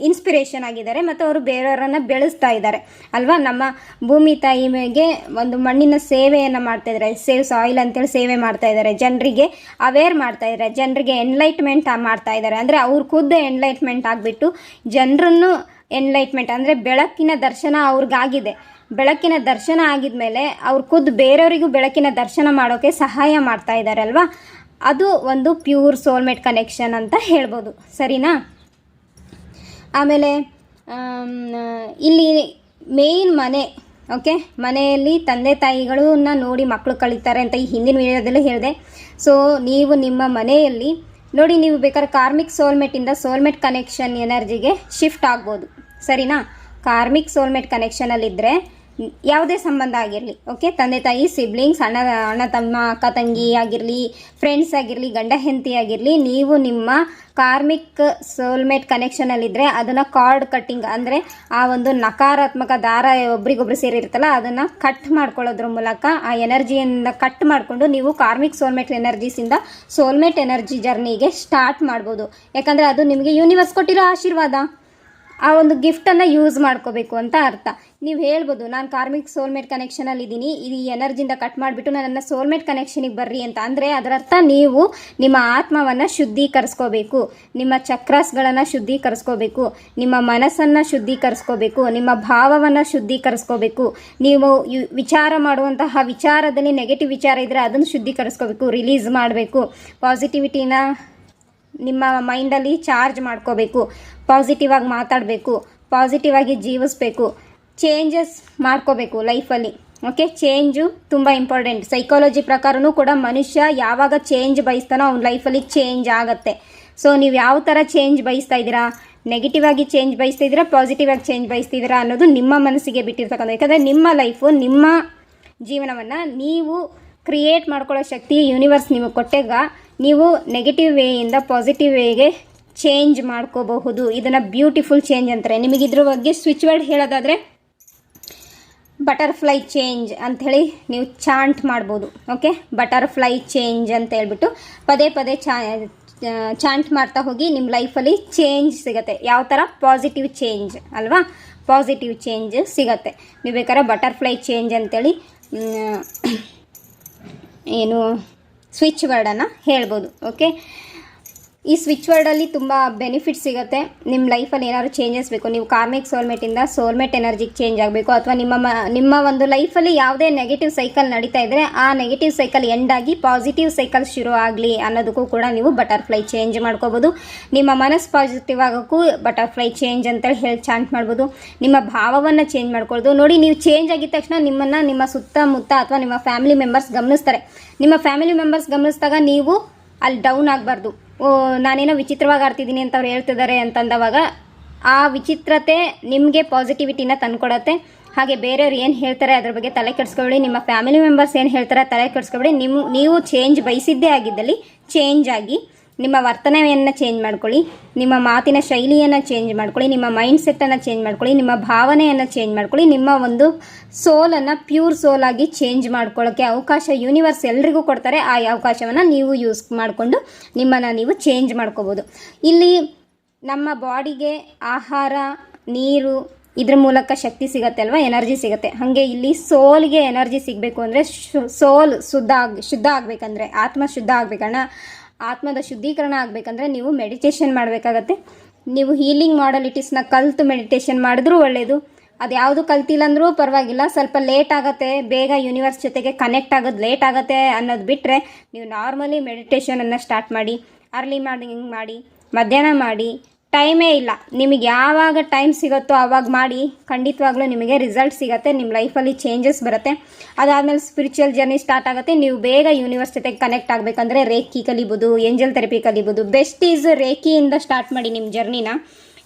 ಇನ್ಸ್ಪಿರೇಷನ್ ಆಗಿದ್ದಾರೆ, ಮತ್ತು ಅವರು ಬೇರೆಯವರನ್ನು ಬೆಳೆಸ್ತಾ ಇದ್ದಾರೆ ಅಲ್ವಾ. ನಮ್ಮ ಭೂಮಿ ತಾಯಿಗೆ ಒಂದು ಮಣ್ಣಿನ ಸೇವೆಯನ್ನು ಮಾಡ್ತಾ ಇದ್ದಾರೆ, ಸೇವ್ ಸಾಯಿಲ್ ಅಂತೇಳಿ ಸೇವೆ ಮಾಡ್ತಾ ಇದ್ದಾರೆ, ಜನರಿಗೆ ಅವೇರ್ ಮಾಡ್ತಾ ಇದ್ದಾರೆ, ಜನರಿಗೆ ಎನ್ಲೈಟ್ಮೆಂಟ್ ಮಾಡ್ತಾ ಇದ್ದಾರೆ. ಅಂದರೆ ಅವ್ರ ಖುದ್ದು ಎನ್ಲೈಟ್ಮೆಂಟ್ ಆಗಿಬಿಟ್ಟು ಜನರನ್ನು ಎನ್ಲೈಟ್ಮೆಂಟ್ ಅಂದರೆ ಬೆಳಕಿನ ದರ್ಶನ ಅವ್ರಿಗಾಗಿದೆ. ಬೆಳಕಿನ ದರ್ಶನ ಆಗಿದ್ಮೇಲೆ ಅವ್ರು ಖುದ್ದು ಬೇರೆಯವರಿಗೂ ಬೆಳಕಿನ ದರ್ಶನ ಮಾಡೋಕ್ಕೆ ಸಹಾಯ ಮಾಡ್ತಾ ಇದ್ದಾರೆ ಅಲ್ವಾ. ಅದು ಒಂದು ಪ್ಯೂರ್ ಸೋಲ್ಮೇಟ್ ಕನೆಕ್ಷನ್ ಅಂತ ಹೇಳ್ಬೋದು, ಸರಿನಾ. ಆಮೇಲೆ ಇಲ್ಲಿ ಮೇಯ್ನ್ ಮನೆ. ಓಕೆ, ಮನೆಯಲ್ಲಿ ತಂದೆ ತಾಯಿಗಳನ್ನ ನೋಡಿ ಮಕ್ಕಳು ಕಳೀತಾರೆ ಅಂತ ಈ ಹಿಂದಿನ ವಿಡಿಯೋದಲ್ಲೂ ಹೇಳಿದೆ. ಸೊ ನೀವು ನಿಮ್ಮ ಮನೆಯಲ್ಲಿ ನೋಡಿ, ನೀವು ಬೇಕಾದ್ರೆ ಕಾರ್ಮಿಕ್ ಸೋಲ್ಮೇಟಿಂದ ಸೋಲ್ಮೇಟ್ ಕನೆಕ್ಷನ್ ಎನರ್ಜಿಗೆ ಶಿಫ್ಟ್ ಆಗ್ಬೋದು, ಸರಿನಾ. ಕಾರ್ಮಿಕ್ ಸೋಲ್ಮೇಟ್ ಕನೆಕ್ಷನಲ್ಲಿದ್ದರೆ ಯಾವುದೇ ಸಂಬಂಧ ಆಗಿರಲಿ, ಓಕೆ, ತಂದೆ ತಾಯಿ, ಸಿಬ್ಲಿಂಗ್ಸ್, ಅಣ್ಣ ತಮ್ಮ, ಅಕ್ಕ ತಂಗಿ ಆಗಿರಲಿ, ಫ್ರೆಂಡ್ಸ್ ಆಗಿರಲಿ, ಗಂಡ ಹೆಂಡತಿ ಆಗಿರಲಿ, ನೀವು ನಿಮ್ಮ ಕಾರ್ಮಿಕ್ ಸೋಲ್ಮೇಟ್ ಕನೆಕ್ಷನಲ್ಲಿದ್ದರೆ ಅದನ್ನು ಕಾರ್ಡ್ ಕಟ್ಟಿಂಗ್ ಅಂದರೆ ಆ ಒಂದು ನಕಾರಾತ್ಮಕ ದಾರ ಒಬ್ರಿಗೊಬ್ರು ಸೇರಿರುತ್ತಲ್ಲ ಅದನ್ನು ಕಟ್ ಮಾಡ್ಕೊಳ್ಳೋದ್ರ ಮೂಲಕ ಆ ಎನರ್ಜಿಯಿಂದ ಕಟ್ ಮಾಡಿಕೊಂಡು ನೀವು ಕಾರ್ಮಿಕ್ ಸೋಲ್ಮೇಟ್ ಎನರ್ಜೀಸಿಂದ ಸೋಲ್ಮೇಟ್ ಎನರ್ಜಿ ಜರ್ನಿಗೆ ಸ್ಟಾರ್ಟ್ ಮಾಡ್ಬೋದು. ಯಾಕಂದರೆ ಅದು ನಿಮಗೆ ಯೂನಿವರ್ಸ್ ಕೊಟ್ಟಿರೋ ಆಶೀರ್ವಾದ. ಆ ಒಂದು ಗಿಫ್ಟನ್ನು ಯೂಸ್ ಮಾಡ್ಕೋಬೇಕು ಅಂತ ಅರ್ಥ. ನೀವು ಹೇಳ್ಬೋದು, ನಾನು ಕಾರ್ಮಿಕ್ ಸೋಲ್ಮೇಟ್ ಕನೆಕ್ಷನಲ್ಲಿ ಇದ್ದೀನಿ, ಈ ಎನರ್ಜಿಯಿಂದ ಕಟ್ ಮಾಡಿಬಿಟ್ಟು ನನ್ನ ಸೋಲ್ಮೇಟ್ ಕನೆಕ್ಷನಿಗೆ ಬರ್ರಿ ಅಂತ. ಅಂದರೆ ಅದರರ್ಥ ನೀವು ನಿಮ್ಮ ಆತ್ಮವನ್ನು ಶುದ್ಧೀಕರಿಸ್ಕೋಬೇಕು, ನಿಮ್ಮ ಚಕ್ರಾಸ್ಗಳನ್ನು ಶುದ್ಧೀಕರಿಸ್ಕೋಬೇಕು, ನಿಮ್ಮ ಮನಸ್ಸನ್ನು ಶುದ್ಧೀಕರಿಸ್ಕೋಬೇಕು, ನಿಮ್ಮ ಭಾವವನ್ನು ಶುದ್ಧೀಕರಿಸ್ಕೋಬೇಕು. ನೀವು ವಿಚಾರ ಮಾಡುವಂತಹ ವಿಚಾರದಲ್ಲಿ ನೆಗೆಟಿವ್ ವಿಚಾರ ಇದ್ದರೆ ಅದನ್ನು ಶುದ್ಧೀಕರಿಸ್ಕೋಬೇಕು, ರಿಲೀಸ್ ಮಾಡಬೇಕು. ಪಾಸಿಟಿವಿಟಿನ ನಿಮ್ಮ ಮೈಂಡಲ್ಲಿ ಚಾರ್ಜ್ ಮಾಡ್ಕೋಬೇಕು, ಪಾಸಿಟಿವ್ ಆಗಿ ಮಾತಾಡಬೇಕು, ಪಾಸಿಟಿವ್ ಆಗಿ ಜೀವಿಸ್ಬೇಕು, ಚೇಂಜಸ್ ಮಾಡ್ಕೋಬೇಕು ಲೈಫಲ್ಲಿ. ಓಕೆ, ಚೇಂಜು ತುಂಬ ಇಂಪಾರ್ಟೆಂಟ್. ಸೈಕಾಲಜಿ ಪ್ರಕಾರನೂ ಕೂಡ ಮನುಷ್ಯ ಯಾವಾಗ ಚೇಂಜ್ ಬಯಸ್ತಾನೋ ಅವ್ನ ಲೈಫಲ್ಲಿ ಚೇಂಜ್ ಆಗುತ್ತೆ. ಸೊ ನೀವು ಯಾವ ಥರ ಚೇಂಜ್ ಬಯಸ್ತಾ ಇದ್ದೀರಾ, ನೆಗೆಟಿವ್ ಆಗಿ ಚೇಂಜ್ ಬಯಸ್ತಾ ಇದ್ದೀರಾ, ಪಾಸಿಟಿವ್ ಆಗಿ ಚೇಂಜ್ ಬಯಸ್ತಿದ್ದೀರಾ ಅನ್ನೋದು ನಿಮ್ಮ ಮನಸ್ಸಿಗೆ ಬಿಟ್ಟಿರ್ತಕ್ಕಂಥ. ಯಾಕಂದರೆ ನಿಮ್ಮ ಲೈಫು, ನಿಮ್ಮ ಜೀವನವನ್ನು ನೀವು ಕ್ರಿಯೇಟ್ ಮಾಡ್ಕೊಳ್ಳೋ ಶಕ್ತಿ ಯೂನಿವರ್ಸ್ ನಿಮಗೆ ಕೊಟ್ಟಾಗ ನೀವು ನೆಗೆಟಿವ್ ವೇಯಿಂದ ಪಾಸಿಟಿವ್ ವೇಗೆ ಚೇಂಜ್ ಮಾಡ್ಕೋಬಹುದು. ಇದನ್ನು ಬ್ಯೂಟಿಫುಲ್ ಚೇಂಜ್ ಅಂತಾರೆ. ನಿಮಗೆ ಇದ್ರ ಬಗ್ಗೆ ಸ್ವಿಚ್ ವರ್ಡ್ ಹೇಳೋದಾದರೆ ಬಟರ್ಫ್ಲೈ ಚೇಂಜ್ ಅಂಥೇಳಿ ನೀವು ಚಾಂಟ್ ಮಾಡ್ಬೋದು. ಓಕೆ, ಬಟರ್ಫ್ಲೈ ಚೇಂಜ್ ಅಂತ ಹೇಳ್ಬಿಟ್ಟು ಪದೇ ಪದೇ ಚಾಂಟ್ ಮಾಡ್ತಾ ಹೋಗಿ ನಿಮ್ಮ ಲೈಫಲ್ಲಿ ಚೇಂಜ್ ಸಿಗುತ್ತೆ. ಯಾವ ಥರ, ಪಾಸಿಟಿವ್ ಚೇಂಜ್ ಅಲ್ವಾ, ಪಾಸಿಟಿವ್ ಚೇಂಜ್ ಸಿಗುತ್ತೆ. ನೀವು ಬೇಕಾದ್ರೆ ಬಟರ್ಫ್ಲೈ ಚೇಂಜ್ ಅಂತೇಳಿ ಏನು ಸ್ವಿಚ್ ವರ್ಡನ್ನು ಹೇಳ್ಬೋದು. ಓಕೆ, ಈ ಸ್ವಿಚ್ ವರ್ಡಲ್ಲಿ ತುಂಬ ಬೆನಿಫಿಟ್ ಸಿಗುತ್ತೆ. ನಿಮ್ಮ ಲೈಫಲ್ಲಿ ಏನಾದ್ರು ಚೇಂಜಸ್ ಬೇಕು, ನೀವು ಕಾರ್ಮಿಕ್ ಸೋಲ್ಮೇಟಿಂದ ಸೋಲ್ಮೇಟ್ ಎನರ್ಜಿಗೆ ಚೇಂಜ್ ಆಗಬೇಕು, ಅಥವಾ ನಿಮ್ಮ ಒಂದು ಲೈಫಲ್ಲಿ ಯಾವುದೇ ನೆಗೆಟಿವ್ ಸೈಕಲ್ ನಡೀತಾ ಇದ್ದರೆ ಆ ನೆಗೆಟಿವ್ ಸೈಕಲ್ ಎಂಡ್ ಆಗಿ ಪಾಸಿಟಿವ್ ಸೈಕಲ್ ಶುರು ಆಗಲಿ ಅನ್ನೋದಕ್ಕೂ ಕೂಡ ನೀವು ಬಟರ್ಫ್ಲೈ ಚೇಂಜ್ ಮಾಡ್ಕೋಬೋದು. ನಿಮ್ಮ ಮನಸ್ಸು ಪಾಸಿಟಿವ್ ಆಗೋಕ್ಕೂ ಬಟರ್ಫ್ಲೈ ಚೇಂಜ್ ಅಂತೇಳಿ ಹೇಳಿ ಚಾಂಟ್ ಮಾಡ್ಬೋದು. ನಿಮ್ಮ ಭಾವವನ್ನು ಚೇಂಜ್ ಮಾಡ್ಕೊಳ್ಬೋದು. ನೋಡಿ, ನೀವು ಚೇಂಜ್ ಆಗಿದ ತಕ್ಷಣ ನಿಮ್ಮನ್ನು ನಿಮ್ಮ ಸುತ್ತಮುತ್ತ ಅಥವಾ ನಿಮ್ಮ ಫ್ಯಾಮಿಲಿ ಮೆಂಬರ್ಸ್ ಗಮನಿಸ್ತಾರೆ. ನಿಮ್ಮ ಫ್ಯಾಮಿಲಿ ಮೆಂಬರ್ಸ್ ಗಮನಿಸಿದಾಗ ನೀವು ಅಲ್ಲಿ ಡೌನ್ ಆಗಬಾರ್ದು. ನಾನೇನೋ ವಿಚಿತ್ರವಾಗಿ ಆಡ್ತಿದ್ದೀನಿ ಅಂತ ಅವ್ರು ಹೇಳ್ತಿದ್ದಾರೆ ಅಂತಂದವಾಗ ಆ ವಿಚಿತ್ರತೆ ನಿಮಗೆ ಪಾಸಿಟಿವಿಟಿನ ತಂದುಕೊಡತ್ತೆ. ಹಾಗೆ ಬೇರೆಯವ್ರು ಏನು ಹೇಳ್ತಾರೆ ಅದ್ರ ಬಗ್ಗೆ ತಲೆ ಕೆಡಿಸ್ಕೊಬೇಡಿ. ನಿಮ್ಮ ಫ್ಯಾಮಿಲಿ ಮೆಂಬರ್ಸ್ ಏನು ಹೇಳ್ತಾರೆ ತಲೆ ಕೆಡಿಸ್ಕೊಬೇಡಿ. ನೀವು ಚೇಂಜ್ ಬಯಸಿದ್ದೇ ಆಗಿದ್ದಲ್ಲಿ ಚೇಂಜ್ ಆಗಿ ನಿಮ್ಮ ವರ್ತನೆಯನ್ನು ಚೇಂಜ್ ಮಾಡ್ಕೊಳ್ಳಿ, ನಿಮ್ಮ ಮಾತಿನ ಶೈಲಿಯನ್ನು ಚೇಂಜ್ ಮಾಡ್ಕೊಳ್ಳಿ, ನಿಮ್ಮ ಮೈಂಡ್ ಸೆಟ್ಟನ್ನು ಚೇಂಜ್ ಮಾಡ್ಕೊಳ್ಳಿ, ನಿಮ್ಮ ಭಾವನೆಯನ್ನು ಚೇಂಜ್ ಮಾಡ್ಕೊಳ್ಳಿ. ನಿಮ್ಮ ಒಂದು ಸೋಲನ್ನು ಪ್ಯೂರ್ ಸೋಲಾಗಿ ಚೇಂಜ್ ಮಾಡ್ಕೊಳ್ಳೋಕ್ಕೆ ಅವಕಾಶ ಯೂನಿವರ್ಸ್ ಎಲ್ರಿಗೂ ಕೊಡ್ತಾರೆ. ಆ ಅವಕಾಶವನ್ನು ನೀವು ಯೂಸ್ ಮಾಡಿಕೊಂಡು ನಿಮ್ಮನ್ನು ನೀವು ಚೇಂಜ್ ಮಾಡ್ಕೋಬೋದು. ಇಲ್ಲಿ ನಮ್ಮ ಬಾಡಿಗೆ ಆಹಾರ, ನೀರು, ಇದ್ರ ಮೂಲಕ ಶಕ್ತಿ ಸಿಗುತ್ತೆ ಅಲ್ವಾ, ಎನರ್ಜಿ ಸಿಗುತ್ತೆ. ಹಾಗೆ ಇಲ್ಲಿ ಸೋಲ್ಗೆ ಎನರ್ಜಿ ಸಿಗಬೇಕು ಅಂದರೆ ಸೋಲ್ ಶುದ್ಧ ಆಗಬೇಕಂದ್ರೆ, ಆತ್ಮ ಶುದ್ಧ ಆಗಬೇಕಣ್ಣ, ಆತ್ಮದ ಶುದ್ಧೀಕರಣ ಆಗಬೇಕಂದ್ರೆ ನೀವು ಮೆಡಿಟೇಷನ್ ಮಾಡಬೇಕಾಗತ್ತೆ. ನೀವು ಹೀಲಿಂಗ್ ಮಾಡಲಿಟೀಸ್ನ ಕಲಿತು ಮೆಡಿಟೇಷನ್ ಮಾಡಿದ್ರೂ ಒಳ್ಳೆಯದು. ಅದು ಯಾವುದು ಕಲ್ತಿಲ್ಲ ಅಂದರೂ ಪರವಾಗಿಲ್ಲ, ಸ್ವಲ್ಪ ಲೇಟ್ ಆಗುತ್ತೆ, ಬೇಗ ಯೂನಿವರ್ಸ್ ಜೊತೆಗೆ ಕನೆಕ್ಟ್ ಆಗೋದು ಲೇಟ್ ಆಗುತ್ತೆ ಅನ್ನೋದು ಬಿಟ್ಟರೆ ನೀವು ನಾರ್ಮಲಿ ಮೆಡಿಟೇಷನನ್ನು ಸ್ಟಾರ್ಟ್ ಮಾಡಿ. ಅರ್ಲಿ ಮಾರ್ನಿಂಗ್ ಮಾಡಿ, ಮಧ್ಯಾಹ್ನ ಮಾಡಿ, ಟೈಮೇ ಇಲ್ಲ, ನಿಮಗೆ ಯಾವಾಗ ಟೈಮ್ ಸಿಗುತ್ತೋ ಆವಾಗ ಮಾಡಿ. ಖಂಡಿತವಾಗ್ಲೂ ನಿಮಗೆ ರಿಸಲ್ಟ್ ಸಿಗುತ್ತೆ, ನಿಮ್ಮ ಲೈಫಲ್ಲಿ ಚೇಂಜಸ್ ಬರುತ್ತೆ. ಅದಾದಮೇಲೆ ಸ್ಪಿರಿಚುವಲ್ ಜರ್ನಿ ಸ್ಟಾರ್ಟ್ ಆಗುತ್ತೆ. ನೀವು ಬೇಗ ಯೂನಿವರ್ಸ್ ಜೊತೆಗೆ ಕನೆಕ್ಟ್ ಆಗಬೇಕಂದ್ರೆ ರೇಖಿ ಕಲಿಬೋದು, ಏಂಜಲ್ ಥೆರಪಿ ಕಲಿಬೋದು. ಬೆಸ್ಟ್ ಈಸ್ ರೇಖಿಯಿಂದ ಸ್ಟಾರ್ಟ್ ಮಾಡಿ ನಿಮ್ಮ ಜರ್ನಿನ.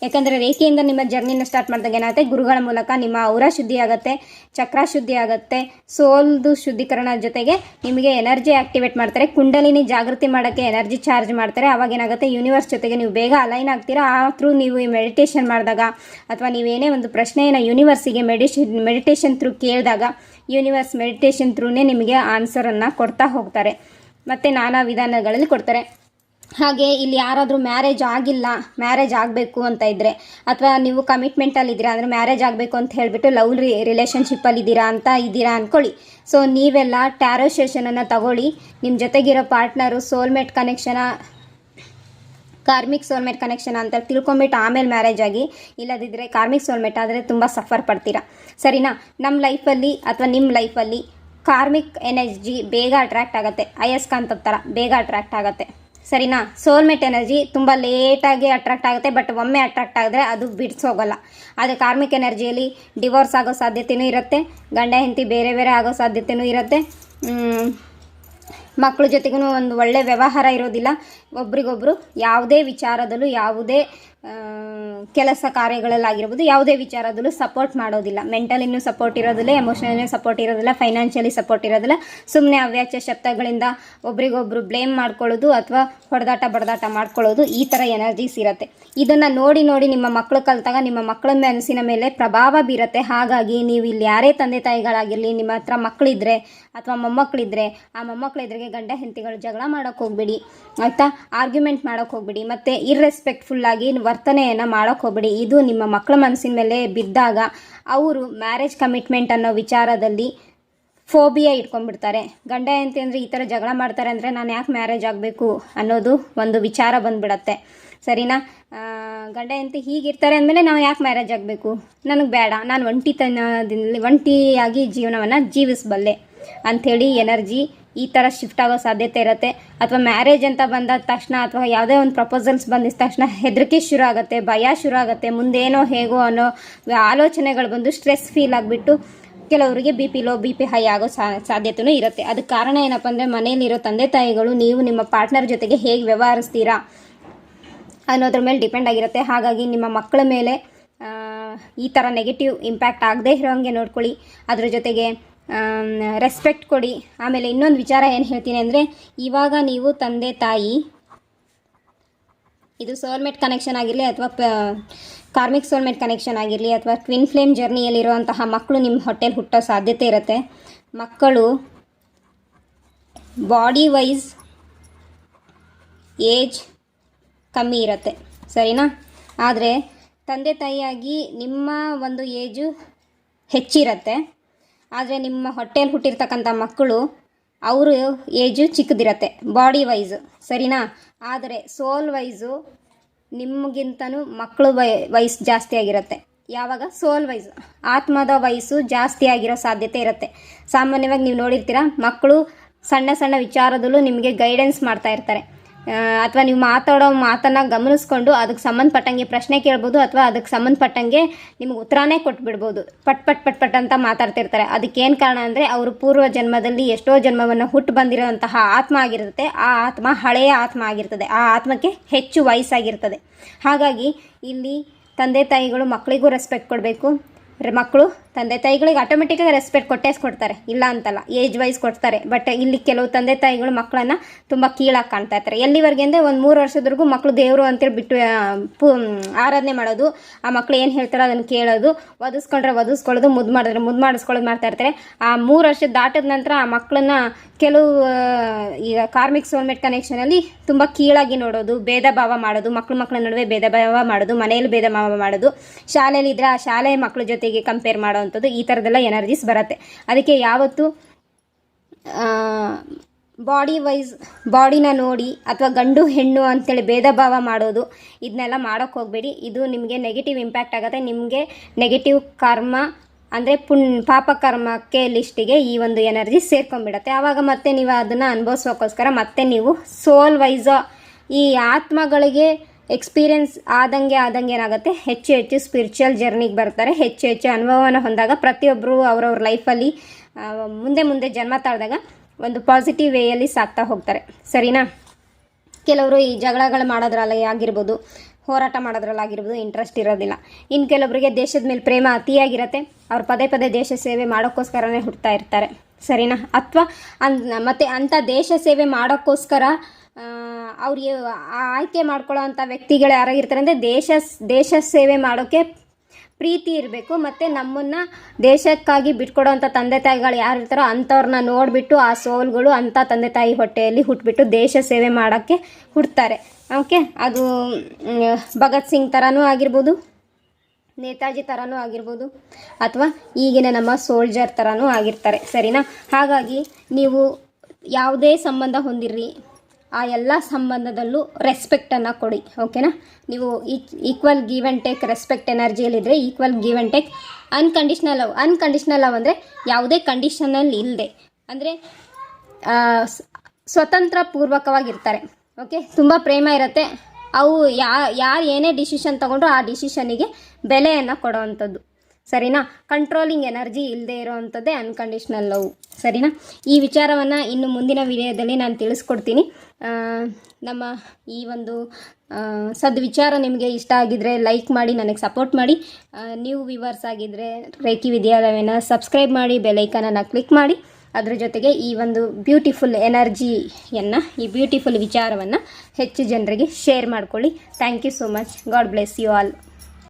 ಯಾಕಂದರೆ ರೇಖೆಯಿಂದ ನಿಮ್ಮ ಜರ್ನಿನ ಸ್ಟಾರ್ಟ್ ಮಾಡಿದಾಗ ಏನಾಗುತ್ತೆ, ಗುರುಗಳ ಮೂಲಕ ನಿಮ್ಮ ಔರ ಶುದ್ಧಿ ಆಗುತ್ತೆ, ಚಕ್ರ ಶುದ್ಧಿ ಆಗುತ್ತೆ, ಸೋಲ್ದು ಶುದ್ಧೀಕರಣ ಜೊತೆಗೆ ನಿಮಗೆ ಎನರ್ಜಿ ಆಕ್ಟಿವೇಟ್ ಮಾಡ್ತಾರೆ, ಕುಂಡಲಿನಿ ಜಾಗೃತಿ ಮಾಡೋಕ್ಕೆ ಎನರ್ಜಿ ಚಾರ್ಜ್ ಮಾಡ್ತಾರೆ. ಆವಾಗ ಏನಾಗುತ್ತೆ, ಯೂನಿವರ್ಸ್ ಜೊತೆಗೆ ನೀವು ಬೇಗ ಅಲೈನ್ ಆಗ್ತೀರಾ. ಆ ಥ್ರೂ ನೀವು ಈ ಮೆಡಿಟೇಷನ್ ಮಾಡಿದಾಗ ಅಥವಾ ನೀವೇನೇ ಒಂದು ಪ್ರಶ್ನೆಯನ್ನು ಯೂನಿವರ್ಸಿಗೆ ಮೆಡಿಟೇಷನ್ ಥ್ರೂ ಕೇಳಿದಾಗ ಯೂನಿವರ್ಸ್ ಮೆಡಿಟೇಷನ್ ಥ್ರೂನೇ ನಿಮಗೆ ಆನ್ಸರನ್ನು ಕೊಡ್ತಾ ಹೋಗ್ತಾರೆ, ಮತ್ತು ನಾನಾ ವಿಧಾನಗಳಲ್ಲಿ ಕೊಡ್ತಾರೆ. ಹಾಗೆ ಇಲ್ಲಿ ಯಾರಾದರೂ ಮ್ಯಾರೇಜ್ ಆಗಿಲ್ಲ, ಮ್ಯಾರೇಜ್ ಆಗಬೇಕು ಅಂತ ಇದ್ದರೆ, ಅಥವಾ ನೀವು ಕಮಿಟ್ಮೆಂಟಲ್ಲಿದ್ದೀರಾ ಅಂದರೆ ಮ್ಯಾರೇಜ್ ಆಗಬೇಕು ಅಂತ ಹೇಳಿಬಿಟ್ಟು ಲವ್ ರಿಲೇಷನ್ಶಿಪ್ಪಲ್ಲಿ ಇದ್ದೀರಾ ಅಂದ್ಕೊಳ್ಳಿ. ಸೊ ನೀವೆಲ್ಲ ಟ್ಯಾರೋ ಸೆಷನನ್ನು ತಗೊಳ್ಳಿ. ನಿಮ್ಮ ಜೊತೆಗಿರೋ partner soulmate connection, karmic soulmate connection ಅಂತ ತಿಳ್ಕೊಂಬಿಟ್ಟು ಆಮೇಲೆ ಮ್ಯಾರೇಜ್ ಆಗಿ. ಇಲ್ಲದಿದ್ದರೆ ಕಾರ್ಮಿಕ್ ಸೋಲ್ಮೇಟ್ ಆದರೆ ತುಂಬ ಸಫರ್ ಪಡ್ತೀರಾ, ಸರಿನಾ? ನಮ್ಮ ಲೈಫಲ್ಲಿ ಅಥವಾ ನಿಮ್ಮ ಲೈಫಲ್ಲಿ ಕಾರ್ಮಿಕ್ ಎನರ್ಜಿ ಬೇಗ ಅಟ್ರ್ಯಾಕ್ಟ್ ಆಗುತ್ತೆ, ಅಯಸ್ಕಾಂತದ ಥರ ಬೇಗ ಅಟ್ರ್ಯಾಕ್ಟ್ ಆಗುತ್ತೆ, ಸರಿನಾ? ಸೋಲ್ಮೇಟ್ ಎನರ್ಜಿ ತುಂಬ ಲೇಟಾಗಿ ಅಟ್ರಾಕ್ಟ್ ಆಗುತ್ತೆ, ಬಟ್ ಒಮ್ಮೆ ಅಟ್ರಾಕ್ಟ್ ಆಗಿದ್ರೆ ಅದು ಬಿಡಿಸೋಗಲ್ಲ. ಆದರೆ ಕಾರ್ಮಿಕ್ ಎನರ್ಜಿಯಲ್ಲಿ ಡಿವೋರ್ಸ್ ಆಗೋ ಸಾಧ್ಯತೆಯೂ ಇರುತ್ತೆ, ಗಂಡ ಹೆಂಡತಿ ಬೇರೆ ಬೇರೆ ಆಗೋ ಸಾಧ್ಯತೆಯೂ ಇರುತ್ತೆ, ಮಕ್ಕಳ ಜೊತೆಗೂ ಒಂದು ಒಳ್ಳೆ ವ್ಯವಹಾರ ಇರೋದಿಲ್ಲ, ಒಬ್ರಿಗೊಬ್ರು ಯಾವುದೇ ವಿಚಾರದಲ್ಲೂ, ಯಾವುದೇ ಕೆಲಸ ಕಾರ್ಯಗಳಲ್ಲಾಗಿರ್ಬೋದು, ಯಾವುದೇ ವಿಚಾರದಲ್ಲೂ ಸಪೋರ್ಟ್ ಮಾಡೋದಿಲ್ಲ. ಮೆಂಟಲಿನೂ ಸಪೋರ್ಟ್ ಇರೋದಿಲ್ಲ, ಎಮೋಷನಲಿ ಸಪೋರ್ಟ್ ಇರೋದಿಲ್ಲ, ಫೈನಾನ್ಷಿಯಲಿ ಸಪೋರ್ಟ್ ಇರೋದಿಲ್ಲ. ಸುಮ್ಮನೆ ಅವ್ಯಾಚ್ಯ ಶಬ್ದಗಳಿಂದ ಒಬ್ರಿಗೊಬ್ರು ಬ್ಲೇಮ್ ಮಾಡ್ಕೊಳ್ಳೋದು ಅಥವಾ ಹೊಡೆದಾಟ ಬಡದಾಟ ಮಾಡ್ಕೊಳ್ಳೋದು, ಈ ಥರ ಎನರ್ಜೀಸ್ ಇರುತ್ತೆ. ಇದನ್ನು ನೋಡಿ ನೋಡಿ ನಿಮ್ಮ ಮಕ್ಕಳು ಕಲಿತಾಗ ನಿಮ್ಮ ಮಕ್ಕಳ ಮನಸ್ಸಿನ ಮೇಲೆ ಪ್ರಭಾವ ಬೀರುತ್ತೆ. ಹಾಗಾಗಿ ನೀವು ಇಲ್ಲಿ ಯಾರೇ ತಂದೆ ತಾಯಿಗಳಾಗಿರಲಿ, ನಿಮ್ಮ ಹತ್ರ ಮಕ್ಕಳಿದ್ರೆ ಅಥವಾ ಮೊಮ್ಮಕ್ಕಳಿದ್ರೆ, ಆ ಮೊಮ್ಮಕ್ಕಳಿದ್ರಿಗೆ ಗಂಡ ಹೆಂಡತಿಗಳು ಜಗಳ ಮಾಡೋಕ್ಕೆ ಹೋಗ್ಬೇಡಿ, ಆಯಿತಾ? ಆರ್ಗ್ಯುಮೆಂಟ್ ಮಾಡೋಕ್ಕೆ ಹೋಗ್ಬೇಡಿ, ಮತ್ತು ಇರ್ರೆಸ್ಪೆಕ್ಟ್ಫುಲ್ಲಾಗಿ ವರ್ತನೆಯನ್ನು ಮಾಡೋಕ್ಕೆ ಹೋಗ್ಬೇಡಿ. ಇದು ನಿಮ್ಮ ಮಕ್ಕಳ ಮನಸ್ಸಿನ ಮೇಲೆ ಬಿದ್ದಾಗ ಅವರು ಮ್ಯಾರೇಜ್ ಕಮಿಟ್ಮೆಂಟ್ ಅನ್ನೋ ವಿಚಾರದಲ್ಲಿ ಫೋಬಿಯಾ ಇಟ್ಕೊಂಡ್ಬಿಡ್ತಾರೆ. ಗಂಡ ಹೆಂಡತಿ ಅಂದರೆ ಈ ಥರ ಜಗಳ ಮಾಡ್ತಾರೆ ಅಂದರೆ ನಾನು ಯಾಕೆ ಮ್ಯಾರೇಜ್ ಆಗಬೇಕು ಅನ್ನೋದು ಒಂದು ವಿಚಾರ ಬಂದುಬಿಡತ್ತೆ, ಸರಿನಾ? ಗಂಡ ಹೆಂಡತಿ ಹೀಗಿರ್ತಾರೆ ಅಂದಮೇಲೆ ನಾವು ಯಾಕೆ ಮ್ಯಾರೇಜ್ ಆಗಬೇಕು, ನನಗೆ ಬೇಡ, ನಾನು ಒಂಟಿಯಾಗಿ ಜೀವನವನ್ನು ಜೀವಿಸಬಲ್ಲೆ ಅಂಥೇಳಿ ಎನರ್ಜಿ ಈ ಥರ ಶಿಫ್ಟ್ ಆಗೋ ಸಾಧ್ಯತೆ ಇರುತ್ತೆ. ಅಥವಾ ಮ್ಯಾರೇಜ್ ಅಂತ ಬಂದ ತಕ್ಷಣ ಅಥವಾ ಯಾವುದೇ ಒಂದು ಪ್ರಪೋಸಲ್ಸ್ ಬಂದಿದ ತಕ್ಷಣ ಹೆದರಿಕೆ ಶುರು ಆಗುತ್ತೆ, ಭಯ ಶುರು ಆಗುತ್ತೆ, ಮುಂದೇನೋ ಹೇಗೋ ಅನ್ನೋ ಆಲೋಚನೆಗಳು ಬಂದು ಸ್ಟ್ರೆಸ್ ಫೀಲ್ ಆಗಿಬಿಟ್ಟು ಕೆಲವರಿಗೆ ಬಿ ಪಿ ಹೈ ಆಗೋ ಸಾಧ್ಯತೆಯೂ ಇರುತ್ತೆ. ಅದಕ್ಕೆ ಕಾರಣ ಏನಪ್ಪ ಅಂದರೆ ಮನೆಯಲ್ಲಿರೋ ತಂದೆ ತಾಯಿಗಳು ನೀವು ನಿಮ್ಮ ಪಾರ್ಟ್ನರ್ ಜೊತೆಗೆ ಹೇಗೆ ವ್ಯವಹರಿಸ್ತೀರಾ ಅನ್ನೋದ್ರ ಮೇಲೆ ಡಿಪೆಂಡ್ ಆಗಿರುತ್ತೆ. ಹಾಗಾಗಿ ನಿಮ್ಮ ಮಕ್ಕಳ ಮೇಲೆ ಈ ಥರ ನೆಗೆಟಿವ್ ಇಂಪ್ಯಾಕ್ಟ್ ಆಗದೇ ಇರೋಂಗೆ ನೋಡ್ಕೊಳ್ಳಿ. ಅದ್ರ ಜೊತೆಗೆ ರೆಸ್ಪೆಕ್ಟ್ ಕೊಡಿ. ಆಮೇಲೆ ಇನ್ನೊಂದು ವಿಚಾರ ಏನು ಹೇಳ್ತೀನಿ ಅಂದರೆ, ಇವಾಗ ನೀವು ತಂದೆ ತಾಯಿ, ಇದು ಸೋಲ್ಮೇಟ್ ಕನೆಕ್ಷನ್ ಆಗಿರಲಿ ಅಥವಾ ಕಾರ್ಮಿಕ್ ಸೋಲ್ಮೇಟ್ ಕನೆಕ್ಷನ್ ಆಗಿರಲಿ ಅಥವಾ ಟ್ವಿನ್ ಫ್ಲೇಮ್ ಜರ್ನಿಯಲ್ಲಿರುವಂತಹ ಮಕ್ಕಳು ನಿಮ್ಮ ಹೊಟ್ಟೆಲಿ ಹುಟ್ಟೋ ಸಾಧ್ಯತೆ ಇರುತ್ತೆ. ಮಕ್ಕಳು ಬಾಡಿ ವೈಸ್ ಏಜ್ ಕಮ್ಮಿ ಇರುತ್ತೆ, ಸರಿನಾ? ಆದರೆ ತಂದೆ ತಾಯಿಯಾಗಿ ನಿಮ್ಮ ಒಂದು ಏಜು ಹೆಚ್ಚಿರುತ್ತೆ. ಆದರೆ ನಿಮ್ಮ ಹೊಟ್ಟೆಯಲ್ಲಿ ಹುಟ್ಟಿರ್ತಕ್ಕಂಥ ಮಕ್ಕಳು ಅವರು ಏಜು ಚಿಕ್ಕದಿರತ್ತೆ ಬಾಡಿ ವೈಸು, ಸರಿನಾ? ಆದರೆ ಸೋಲ್ ವೈಸು ನಿಮಗಿಂತನೂ ಮಕ್ಕಳು ವಯಸ್ಸು ಜಾಸ್ತಿ ಆಗಿರುತ್ತೆ. ಯಾವಾಗ? ಸೋಲ್ ವೈಸು, ಆತ್ಮದ ವಯಸ್ಸು ಜಾಸ್ತಿ ಆಗಿರೋ ಸಾಧ್ಯತೆ ಇರುತ್ತೆ. ಸಾಮಾನ್ಯವಾಗಿ ನೀವು ನೋಡಿರ್ತೀರ, ಮಕ್ಕಳು ಸಣ್ಣ ಸಣ್ಣ ವಿಚಾರದಲ್ಲೂ ನಿಮಗೆ ಗೈಡೆನ್ಸ್ ಮಾಡ್ತಾ ಇರ್ತಾರೆ. ಅಥವಾ ನೀವು ಮಾತಾಡೋ ಮಾತನ್ನು ಗಮನಿಸ್ಕೊಂಡು ಅದಕ್ಕೆ ಸಂಬಂಧಪಟ್ಟಂಗೆ ಪ್ರಶ್ನೆ ಕೇಳ್ಬೋದು, ಅಥವಾ ಅದಕ್ಕೆ ಸಂಬಂಧಪಟ್ಟಂಗೆ ನಿಮಗೆ ಉತ್ತರನೇ ಕೊಟ್ಬಿಡ್ಬೋದು. ಪಟ್ ಅಂತ ಮಾತಾಡ್ತಿರ್ತಾರೆ. ಅದಕ್ಕೇನು ಕಾರಣ ಅಂದರೆ ಅವರು ಪೂರ್ವ ಜನ್ಮದಲ್ಲಿ ಎಷ್ಟೋ ಜನ್ಮವನ್ನು ಹುಟ್ಟು ಬಂದಿರೋಂತಹ ಆತ್ಮ ಆಗಿರುತ್ತೆ. ಆ ಆತ್ಮ ಹಳೆಯ ಆತ್ಮ ಆಗಿರ್ತದೆ, ಆ ಆತ್ಮಕ್ಕೆ ಹೆಚ್ಚು ವಯಸ್ಸಾಗಿರ್ತದೆ. ಹಾಗಾಗಿ ಇಲ್ಲಿ ತಂದೆ ತಾಯಿಗಳು ಮಕ್ಕಳಿಗೂ ರೆಸ್ಪೆಕ್ಟ್ ಕೊಡಬೇಕು, ಮಕ್ಕಳು ತಂದೆ ತಾಯಿಗಳಿಗೆ ಆಟೋಮೆಟಿಕ್ಕಾಗಿ ರೆಸ್ಪೆಕ್ಟ್ ಕೊಡ್ತಾರೆ, ಇಲ್ಲ ಅಂತಲ್ಲ, ಏಜ್ ವೈಸ್ ಕೊಡ್ತಾರೆ. ಬಟ್ ಇಲ್ಲಿ ಕೆಲವು ತಂದೆ ತಾಯಿಗಳು ಮಕ್ಕಳನ್ನು ತುಂಬ ಕೀಳಾಗಿ ಕಾಣ್ತಾ ಇರ್ತಾರೆ. ಎಲ್ಲಿವರೆಗೆ ಅಂದರೆ ಒಂದು 3 ವರ್ಷದವರೆಗೂ ಮಕ್ಕಳು ದೇವರು ಅಂತೇಳಿ ಬಿಟ್ಟು ಆರಾಧನೆ ಮಾಡೋದು, ಆ ಮಕ್ಕಳು ಏನು ಹೇಳ್ತಾರೋ ಅದನ್ನು ಕೇಳೋದು, ವಧಿಸ್ಕೊಳ್ಳೋದು, ಮುದ್ದು ಮಾಡಿಸ್ಕೊಳ್ಳೋದು ಮಾಡ್ತಾ ಇರ್ತಾರೆ. ಆ 3 ವರ್ಷ ದಾಟಿದ ನಂತರ ಆ ಮಕ್ಕಳನ್ನ ಕೆಲವು ಈಗ ಕಾರ್ಮಿಕ್ ಸೋಲ್ಮೇಟ್ ಕನೆಕ್ಷನಲ್ಲಿ ತುಂಬ ಕೀಳಾಗಿ ನೋಡೋದು, ಭೇದ ಭಾವ ಮಾಡೋದು, ಮಕ್ಕಳ ನಡುವೆ ಭೇದ ಭಾವ ಮಾಡೋದು, ಮನೆಯಲ್ಲಿ ಭೇದ ಭಾವ ಮಾಡೋದು, ಶಾಲೆಯಲ್ಲಿ ಇದ್ದರೆ ಆ ಶಾಲೆಯ ಮಕ್ಕಳ ಜೊತೆಗೆ ಕಂಪೇರ್ ಮಾಡೋವಂಥದ್ದು, ಈ ಥರದ್ದೆಲ್ಲ ಎನರ್ಜೀಸ್ ಬರುತ್ತೆ. ಅದಕ್ಕೆ ಯಾವತ್ತು ಬಾಡಿ ವೈಸ್ ಬಾಡಿನ ನೋಡಿ ಅಥವಾ ಗಂಡು ಹೆಣ್ಣು ಅಂತೇಳಿ ಭೇದ ಭಾವ ಮಾಡೋದು ಇದನ್ನೆಲ್ಲ ಮಾಡೋಕ್ಕೆ ಹೋಗಬೇಡಿ. ಇದು ನಿಮಗೆ ನೆಗೆಟಿವ್ ಇಂಪ್ಯಾಕ್ಟ್ ಆಗುತ್ತೆ. ನಿಮಗೆ ನೆಗೆಟಿವ್ ಕರ್ಮ ಅಂದರೆ ಪಾಪ ಕರ್ಮಕ್ಕೆ ಲಿಸ್ಟಿಗೆ ಈ ಒಂದು ಎನರ್ಜಿ ಸೇರ್ಕೊಂಡ್ಬಿಡತ್ತೆ. ಆವಾಗ ಮತ್ತೆ ನೀವು ಅದನ್ನು ಅನುಭವಿಸೋಕ್ಕೋಸ್ಕರ ಮತ್ತೆ ನೀವು ಸೋಲ್ ವೈಸ ಈ ಆತ್ಮಗಳಿಗೆ ಎಕ್ಸ್ಪೀರಿಯನ್ಸ್ ಆದಂಗೆ ಏನಾಗುತ್ತೆ, ಹೆಚ್ಚು ಸ್ಪಿರಿಚುವಲ್ ಜರ್ನಿಗೆ ಬರ್ತಾರೆ. ಹೆಚ್ಚು ಅನುಭವವನ್ನು ಹೊಂದಾಗ ಪ್ರತಿಯೊಬ್ಬರು ಅವ್ರವ್ರ ಲೈಫಲ್ಲಿ ಮುಂದೆ ಜನ್ಮ ತಾಳಿದಾಗ ಒಂದು ಪಾಸಿಟಿವ್ ವೇಯಲ್ಲಿ ಸಾಕ್ತಾ ಹೋಗ್ತಾರೆ. ಸರಿನಾ? ಕೆಲವರು ಈ ಜಗಳಗಳು ಮಾಡೋದ್ರಲ್ಲಿ ಆಗಿರ್ಬೋದು, ಹೋರಾಟ ಮಾಡೋದ್ರಲ್ಲಾಗಿರ್ಬೋದು ಇಂಟ್ರೆಸ್ಟ್ ಇರೋದಿಲ್ಲ. ಇನ್ನು ಕೆಲವರಿಗೆ ದೇಶದ ಮೇಲೆ ಪ್ರೇಮ ಅತಿಯಾಗಿರುತ್ತೆ. ಅವ್ರು ಪದೇ ದೇಶ ಸೇವೆ ಮಾಡೋಕ್ಕೋಸ್ಕರನೇ ಹುಡ್ತಾ ಇರ್ತಾರೆ. ಸರಿನಾ? ಅಥವಾ ಮತ್ತು ಅಂಥ ದೇಶ ಸೇವೆ ಮಾಡೋಕ್ಕೋಸ್ಕರ ಅವ್ರಿಗೆ ಆಯ್ಕೆ ಮಾಡ್ಕೊಳ್ಳೋ ಅಂಥ ವ್ಯಕ್ತಿಗಳು ಯಾರಾಗಿರ್ತಾರೆ ಅಂದರೆ ದೇಶ ಸೇವೆ ಮಾಡೋಕ್ಕೆ ಪ್ರೀತಿ ಇರಬೇಕು. ಮತ್ತು ನಮ್ಮನ್ನು ದೇಶಕ್ಕಾಗಿ ಬಿಟ್ಕೊಡೋವಂಥ ತಂದೆ ತಾಯಿಗಳು ಯಾರು ಇರ್ತಾರೋ ಅಂಥವ್ರನ್ನ ನೋಡಿಬಿಟ್ಟು ಆ ಸೋಲ್ಗಳು ಅಂಥ ತಂದೆ ತಾಯಿ ಹೊಟ್ಟೆಯಲ್ಲಿ ಹುಟ್ಬಿಟ್ಟು ದೇಶ ಸೇವೆ ಮಾಡೋಕ್ಕೆ ಹುಡ್ತಾರೆ. ಓಕೆ, ಅದು ಭಗತ್ ಸಿಂಗ್ ಥರನೂ ಆಗಿರ್ಬೋದು, ನೇತಾಜಿ ಥರನೂ ಆಗಿರ್ಬೋದು, ಅಥವಾ ಈಗಿನ ನಮ್ಮ ಸೋಲ್ಜರ್ ಥರನೂ ಆಗಿರ್ತಾರೆ. ಸರಿನಾ? ಹಾಗಾಗಿ ನೀವು ಯಾವುದೇ ಸಂಬಂಧ ಹೊಂದಿರ್ರಿ, ಆ ಎಲ್ಲ ಸಂಬಂಧದಲ್ಲೂ ರೆಸ್ಪೆಕ್ಟನ್ನು ಕೊಡಿ. ಓಕೆನಾ? ನೀವು equal give and take respect ಎನರ್ಜಿಯಲ್ಲಿದ್ದರೆ equal give and take. Unconditional love ಅಂದರೆ ಯಾವುದೇ ಕಂಡೀಷನಲ್ಲಿ ಇಲ್ಲದೆ, ಅಂದರೆ ಸ್ವತಂತ್ರ ಪೂರ್ವಕವಾಗಿರ್ತಾರೆ. ಓಕೆ, ತುಂಬ ಪ್ರೇಮ ಇರುತ್ತೆ. ಅವು ಯಾರು ಏನೇ ಡಿಸಿಷನ್ ತೊಗೊಂಡ್ರು ಆ ಡಿಸಿಷನ್ನಿಗೆ ಬೆಲೆಯನ್ನು ಕೊಡೋವಂಥದ್ದು. ಸರಿನಾ? ಕಂಟ್ರೋಲಿಂಗ್ ಎನರ್ಜಿ ಇಲ್ಲದೆ ಇರೋವಂಥದ್ದೇ ಅನ್ಕಂಡೀಷ್ನಲ್ ಲವ್. ಸರಿನಾ? ಈ ವಿಚಾರವನ್ನು ಇನ್ನು ಮುಂದಿನ ವಿಡಿಯೋದಲ್ಲಿ ನಾನು ತಿಳಿಸ್ಕೊಡ್ತೀನಿ. ನಮ್ಮ ಈ ಒಂದು ಸದ್ವಿಚಾರ ನಿಮಗೆ ಇಷ್ಟ ಆಗಿದ್ದರೆ ಲೈಕ್ ಮಾಡಿ, ನನಗೆ ಸಪೋರ್ಟ್ ಮಾಡಿ. ನೀವು ವ್ಯೂವರ್ಸ್ ಆಗಿದ್ದರೆ ರೇಖಿ ವಿದ್ಯಾಲಯನ ಸಬ್ಸ್ಕ್ರೈಬ್ ಮಾಡಿ, ಬೆಲೈಕನನ್ನು ಕ್ಲಿಕ್ ಮಾಡಿ. ಅದ್ರ ಜೊತೆಗೆ ಈ ಒಂದು ಬ್ಯೂಟಿಫುಲ್ ಎನರ್ಜಿಯನ್ನು, ಈ ಬ್ಯೂಟಿಫುಲ್ ವಿಚಾರವನ್ನು ಹೆಚ್ಚು ಜನರಿಗೆ ಶೇರ್ ಮಾಡ್ಕೊಳ್ಳಿ. Thank you so much. God bless you all.